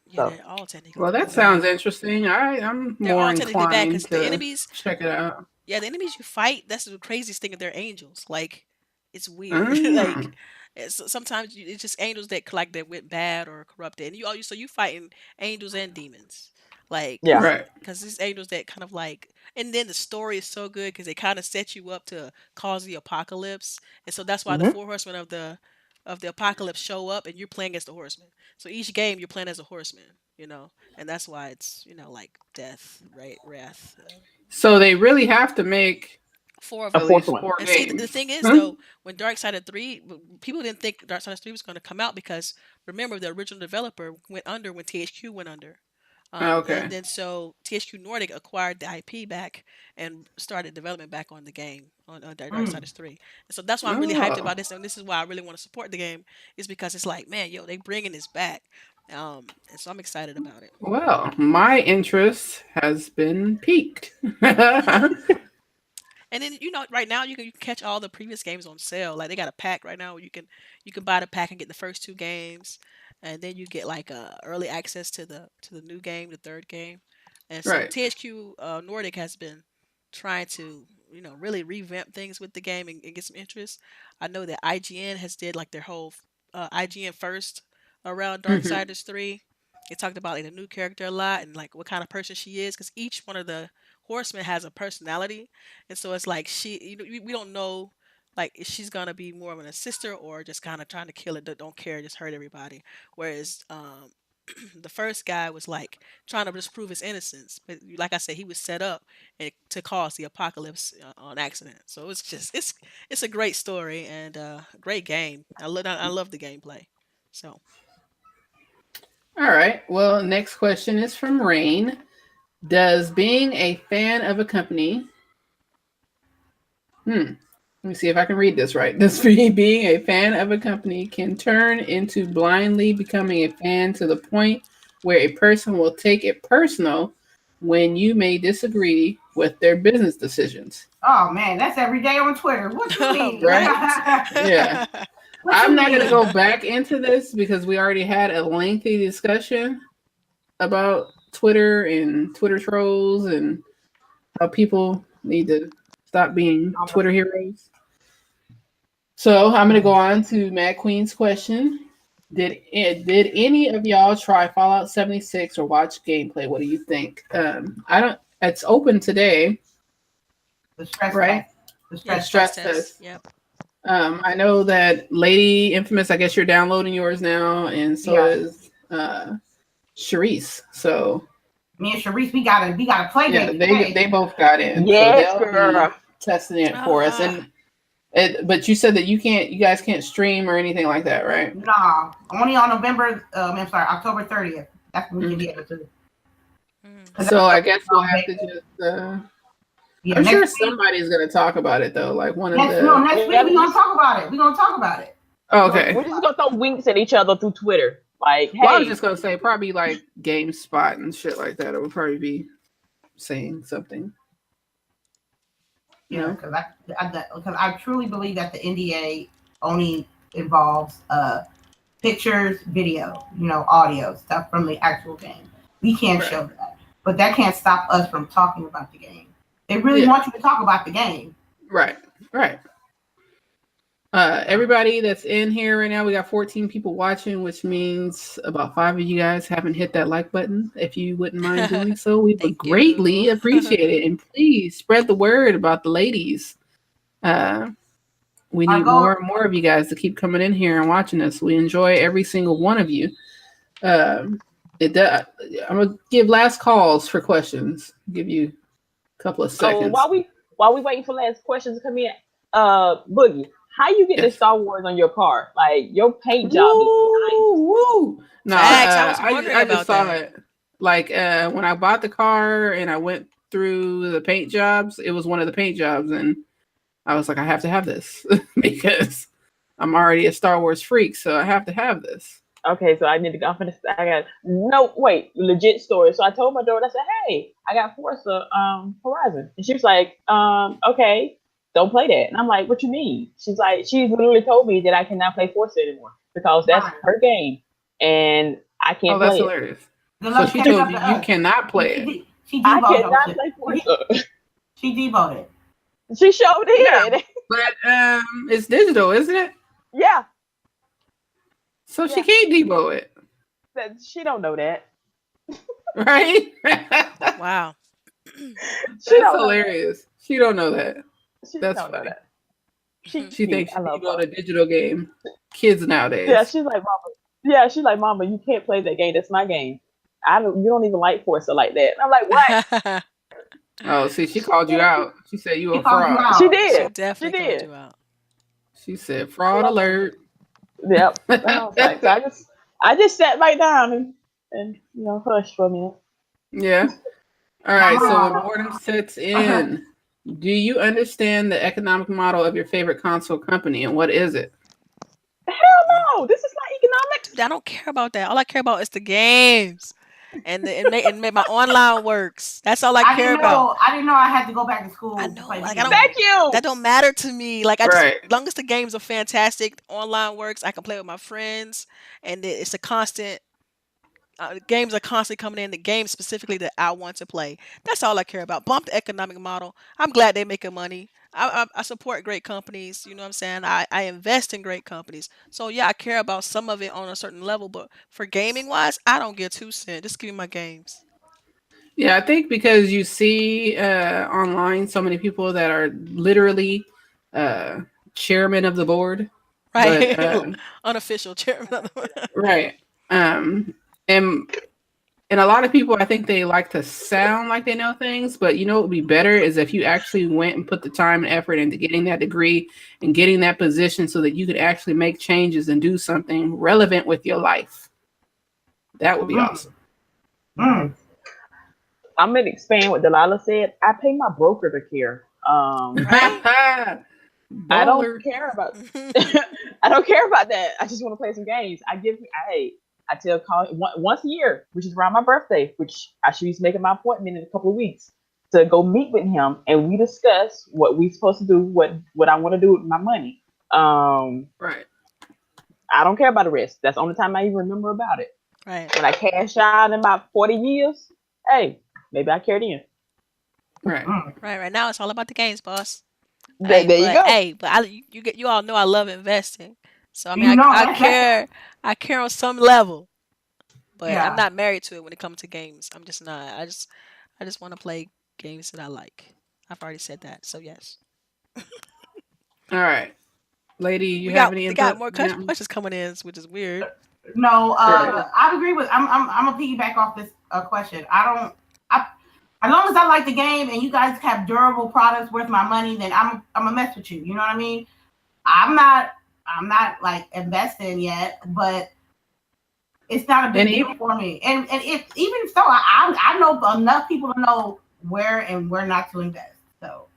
Yeah, so they're all technically Well, that bad. sounds interesting. I'm They're more all technically bad inclined because the to enemies, check it out. yeah, the enemies you fight, that's the craziest thing. They're angels. Like, it's weird. Like, Mm. sometimes it's just angels that went bad or corrupted, and you fighting angels and demons. Like, yeah. Right. cause these angels that kind of like, and then the story is so good because they kind of set you up to cause the apocalypse, and so that's why the Hmm. four horsemen of the apocalypse show up, and you're playing as the horseman. So each game you're playing as a horseman, you know, and that's why it's like death, right, wrath. So they really have to make Four of A at them. fourth least one. four And see, the games. thing is Huh? though, when Darksiders 3, people didn't think Darksiders 3 was going to come out because remember the original developer went under when THQ went under. And Okay. then so THQ Nordic acquired the IP back and started development back on the game on Mm. Darksiders 3. And so that's why I'm really hyped Oh. about this, and this is why I really want to support the game, is because it's like, man, yo, they bringing this back, and so I'm excited about it. Well, my interest has been piqued. And then right now you can catch all the previous games on sale. Like they got a pack right now where you can buy the pack and get the first two games, and then you get like early access to the new game, the third game. And so Right. THQ Nordic has been trying to really revamp things with the game and get some interest. I know that IGN has did like their whole IGN first around Mhm. Darksiders 3. They talked about like the new character a lot and like what kind of person she is because each one of the horsemen has a personality, and so it's like we don't know like if she's gonna be more of an sister or just kind of trying to kill it, don't care, just hurt everybody. Whereas the first guy was like trying to just prove his innocence, but like I said, he was set up to cause the apocalypse on accident. So it's just it's a great story and a great game. I love the gameplay. So All right. Well, next question is from Rain. Does being a fan of a company let me see if I can read this right. Does being a fan of a company can turn into blindly becoming a fan to the point where a person will take it personal when you may disagree with their business decisions? Oh man, that's every day on Twitter. What you mean? right. Yeah. What I'm you not going to mean? go back into this because we already had a lengthy discussion about Twitter and Twitter trolls and how people need to stop being Twitter heroes. So I'm going to go on to Mad Queen's question. Did any of y'all try Fallout 76 or watch gameplay? What do you think? I don't. It's open today, The stress right? test. The Yeah, the stress stress test. test. test. Yep. I know that Lady Infamous. I guess you're downloading yours now, and so Yeah. is Charisse. So Me and Sharice, we got a play yeah, date today. they both got in, so Yes, they'll girl. be testing it for us. Ah. And but you said that you guys can't stream or anything like that, right? No, only on October 30th. That's when we can be able to. Mm. So I guess we'll have to just. Yeah, I'm sure next week, somebody's gonna talk about it though, like one of next the. week we're gonna talk about it. We're gonna talk about it. Oh, okay. We're just gonna throw winks at each other through Twitter. Like, hey, Well, I was just gonna say probably like GameSpot and shit like that. It would probably be saying something. Yeah, because I truly believe that the NDA only involves pictures, video, audio stuff from the actual game. We can't Right. show that, but that can't stop us from talking about the game. They really want you to talk about the game. Right. Everybody that's in here right now, we got 14 people watching, which means about 5 of you guys haven't hit that like button. If you wouldn't mind doing so, we would Thank greatly you. appreciate it. And please spread the word about the ladies. We Our need goal- more and more of you guys to keep coming in here and watching us. We enjoy every single one of you. I'm gonna give last calls for questions. Give you a couple of So seconds. while we waiting for last questions to come in, Boogie, how you get the Yes. Star Wars on your car? Like your paint job is nice. Woo! No, Facts, I was wondering I about just saw that. it. Like when I bought the car and I went through the paint jobs, it was one of the paint jobs, and I was like, I have to have this because I'm already a Star Wars freak, so I have to have this. Okay, so I need to go. I got no wait, legit story. So I told my daughter, I said, "Hey, I got Forza Horizon," and she was like, okay, don't play that." And I'm like, "What you mean?" She's like, she literally told me that I cannot play Forza anymore because that's her game, and I can't Oh, that's play it. hilarious. Good So luck she catching told up you to you us. cannot play it. She I devoted cannot it. play Forza. She devoted. She sure did. But it's digital, isn't it? Yeah, So she Yeah. can't debo it, she don't know that. right? Wow. She That's don't know that. hilarious. She don't know that. She That's don't know funny. that. She She cute. thinks she I love deboed her. a digital game. Kids nowadays. Yeah, she's like, "Mama." Yeah, she's like, "Mama, you can't play that game. That's my game. You don't even like Forza like that." And I'm like, "What?" Oh, see, she called you out. She said you She a called you fraud. out. She She did. definitely She called did. you out. She said fraud alert. Yep. And I was like, so I just sat right down and hushed for a minute. Yeah. All right. So when Mama. boredom sets in, do you understand the economic model of your favorite console company and what is it? Hell no, this is not economics. Dude, I don't care about that. All I care about is the games, and make my online works. That's all I I care didn't about. know. I didn't know I had to go back to school. I to know, play like, video I don't- games. Thank you. That don't matter to me. Like I just, Right. as long as the games are fantastic, online works. I can play with my friends, and it's a constant. Games are constantly coming in. The games specifically that I want to play. That's all I care about. Bump the economic model. I'm glad they're making money. I support great companies. You know what I'm saying? I invest in great companies. So yeah, I care about some of it on a certain level. But for gaming wise, I don't give 2 cents. Just give me my games. Yeah, I think because you see online so many people that are literally chairman of the board, Right. but Unofficial chairman. right. And a lot of people, I think they like to sound like they know things, but you know what would be better is if you actually went and put the time and effort into getting that degree and getting that position so that you could actually make changes and do something relevant with your life. That would be awesome. Mm. I'm gonna expand what Delilah said. I pay my broker to care. Right? I don't Baller. care about. I don't care about that. I just want to play some games. I tell Colin once a year, which is around my birthday, which I should be making my appointment in a couple of weeks to go meet with him, and we discuss what we supposed to do, what I want to do with my money. Right. I don't care about the rest. That's the only time I even remember about it. Right. When I cash out in about 40 years, hey, maybe I care then. Right. Right now it's all about the games, boss. There you go. Hey, but you all know I love investing. So I mean, You know, I that's- care. I care on some level, but Yeah. I'm not married to it when it comes to games. I'm just not. I just want to play games that I like. I've already said that. So yes, All right. Lady, you we have got any we got input? more Yeah. questions coming in, which is weird. No, Right. I agree with. I'm gonna piggyback off this question. As long as I like the game and you guys have durable products worth my money, then I'm gonna mess with you. You know what I mean? I'm not like investing yet, but it's not a big deal for me. And if even so, I know enough people to know where and where not to invest. So,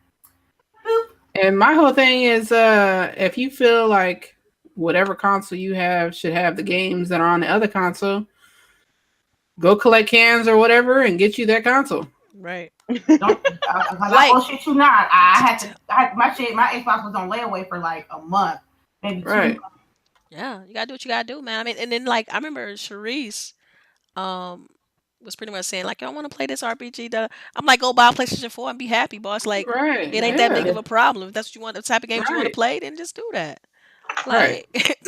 boop. And my whole thing is if you feel like whatever console you have should have the games that are on the other console, go collect cans or whatever and get you that console. Right. I bullshit you not. My Xbox was on layaway for like a month, maybe 2 Right. months. Yeah, you gotta do what you gotta do, man. I mean, and then like I remember CHAREECE, was pretty much saying like, I don't want to play this RPG. I'm like, go buy a PlayStation 4 and be happy, boss. Like, Right. it ain't that big Yeah. of a problem. If that's what you want, the type of games you want to Right. play, then just do that. Right. Like,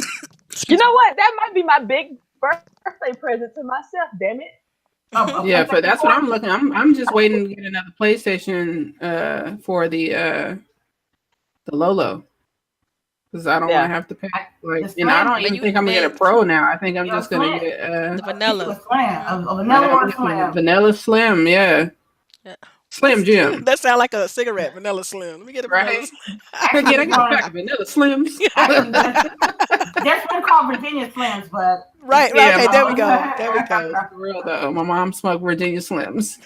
You know what? That might be my big birthday present to myself. Damn it. Yeah, for that's what I'm looking. I'm just waiting to get another PlayStation for the Lolo, because I don't want to have to pay. Like, and I don't even think I'm gonna get a Pro now. I think I'm just gonna get the vanilla. A vanilla or a slim. vanilla Slim. Yeah, Yeah. Slim Jim. That sound like a cigarette, Vanilla Slim. Let me get a Vanilla Right? Slim. I got a pack of vanilla Slims. There's one called Virginia Slims, but Right, Yeah, okay, there we Mom. go. There we go. For real though, my mom smoked Virginia Slims.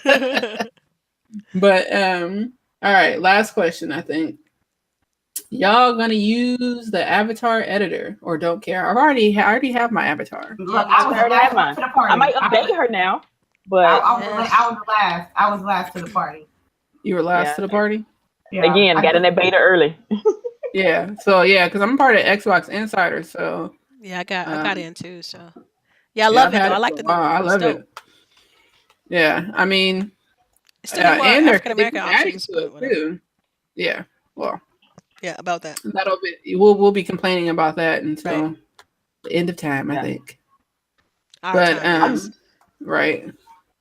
But all right, last question. I think y'all gonna use the avatar editor or don't care? I already have my avatar. look, me I too. was I already last have one mine. to the party. I might update her now, but I was last. I was last to the party. You were last Yeah. to the party. Yeah, again, got in that beta early. Yeah. So yeah, because I'm part of Xbox Insider. So Yeah, I got in too. So yeah, I yeah, love I've it had though. I it like for the a new while. I one. It's love dope. it. Yeah, I mean, It's still get more and African they American keep adding options, to but it whatever. too. Yeah. Well, Yeah, about that. that'll be. We'll be complaining about that until Right. the end of time, I Yeah. think. Our But time is. right.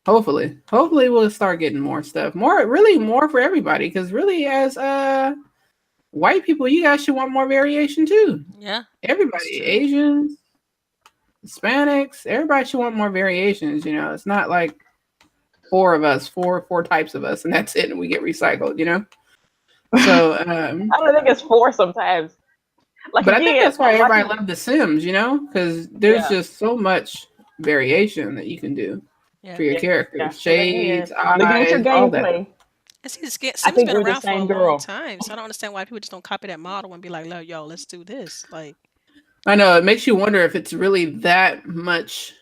Hopefully we'll start getting more stuff. More for everybody. Because really, as white people, you guys should want more variation too. Yeah. Everybody, true. Asians, Hispanics, everybody should want more variations. You know, it's not like four of us, four types of us, and that's it, and we get recycled. You know. So, I don't think it's 4 sometimes. Like but again, I think that's why a lot of everybody people- loves The Sims. You know, because there's Yeah. just so much variation that you can do Yeah. for your characters, Yeah. shades, Looking at your eyes, all that. gameplay. And see, I Sims think been we're the around for a same long girl. time, so I don't understand why people just don't copy that model and be like, "Yo, let's do this." Like, I know it makes you wonder if it's really that much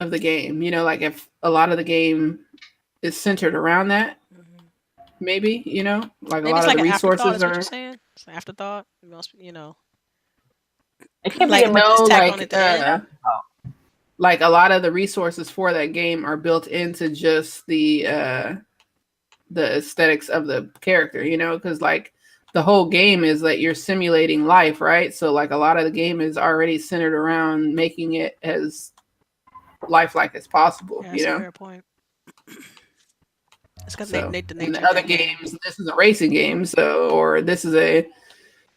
of the game. You know, like if a lot of the game is centered around that. Maybe, you know, like maybe a lot it's of like the an afterthought. Is resources what you're are. saying? It's an afterthought. You know, It can't like be a much. just No, tack on at like the end. like a lot of the resources for that game are built into just the aesthetics of the character, you know, because like the whole game is that you're simulating life, right? So like a lot of the game is already centered around making it as lifelike as possible, Yeah, you that's a know. fair point. It's because So the in nature the of other that game. games, this is a racing game, so or this is a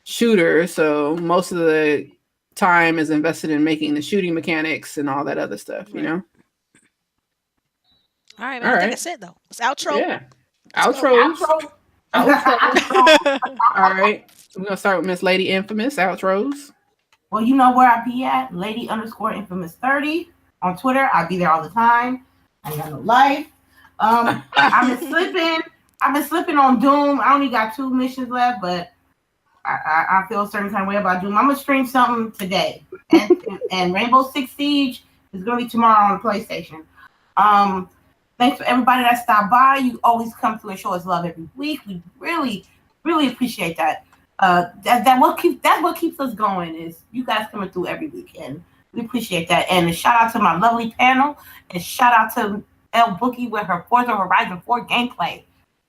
shooter, so most of the time is invested in making the shooting mechanics and all that other stuff, you Right. know. All right, man. All I think right. that's it though. It's outro. Yeah. Let's go. Outros. Outro. All right. We're gonna start with Miss Lady Infamous. Outros. Well, you know where I be at, Lady_Infamous30 on Twitter. I be there all the time. I ain't got no life. I've been slipping on Doom. I only got 2 missions left, but I feel a certain kind of way about Doom. I'm gonna stream something today, and Rainbow Six Siege is gonna be tomorrow on the PlayStation. Thanks for everybody that stopped by. You always come through and show us love every week. We really, really appreciate that. That's what keeps us going is you guys coming through every week, and we appreciate that. And a shout out to my lovely panel, and shout out to LBOOGIE with her Forza Horizon 4 gameplay.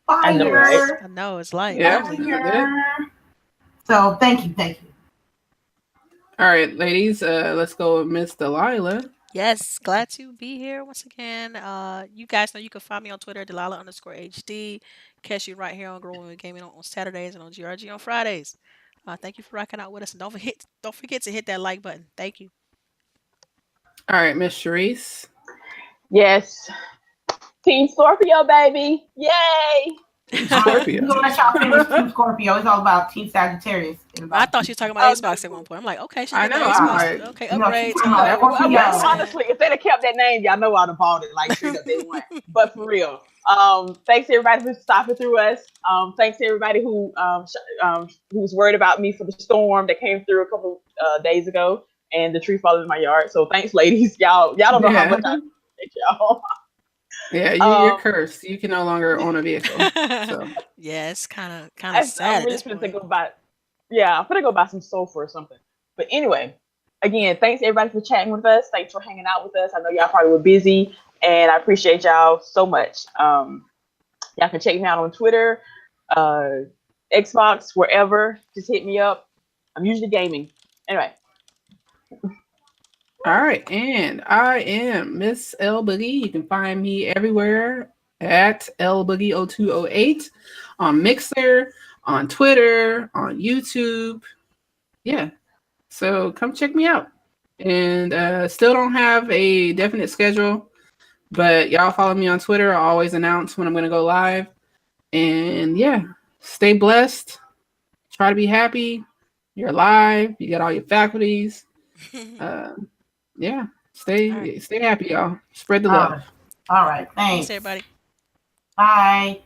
Fire! I know, right? I know it's like Yeah. Fire. So thank you. All right, ladies. Let's go with Miss Delilah. Yes, glad to be here once again. You guys know you can find me on Twitter, Delilah_HD. Catch you right here on Growing with Gaming on Saturdays and on GRG on Fridays. Thank you for rocking out with us, and don't forget to hit that like button. Thank you. All right, Miss CHAREECE. Yes. Team Scorpio, baby. Yay. Scorpio. We're gonna let y'all finish Team Scorpio. It's all about Team Sagittarius. I thought she was talking about Xbox at one point. I'm like, okay, she's I getting know, the I'm Xbox. like, Okay, you know, upgrade. she's talking about Scorpio. Honestly, if they'd have kept that name, y'all know I'd have bought it like straight up day one. But for real, thanks to everybody who's stopping through us. Thanks to everybody who's worried about me for the storm that came through a couple days ago and the tree falling in my yard. So thanks, ladies. Y'all don't know how much I appreciate y'all. Yeah, you're cursed. You can no longer own a vehicle. So Yeah, it's kind of sad I'm at really this finna point. go buy. Yeah, I'm gonna go buy some sulfur or something. But anyway, again, thanks everybody for chatting with us. Thanks for hanging out with us. I know y'all probably were busy, and I appreciate y'all so much. Y'all can check me out on Twitter, Xbox, wherever. Just hit me up. I'm usually gaming. Anyway, All right, and I am Miss LBOOGIE. You can find me everywhere at LBOOGIE0208 on Mixer, on Twitter, on YouTube. Yeah, so come check me out. And still don't have a definite schedule, but y'all follow me on Twitter. I always announce when I'm going to go live. And yeah, stay blessed. Try to be happy. You're alive. You got all your faculties. Yeah, stay happy, y'all. Spread the love. All right. Thanks, Thanks. everybody. Bye.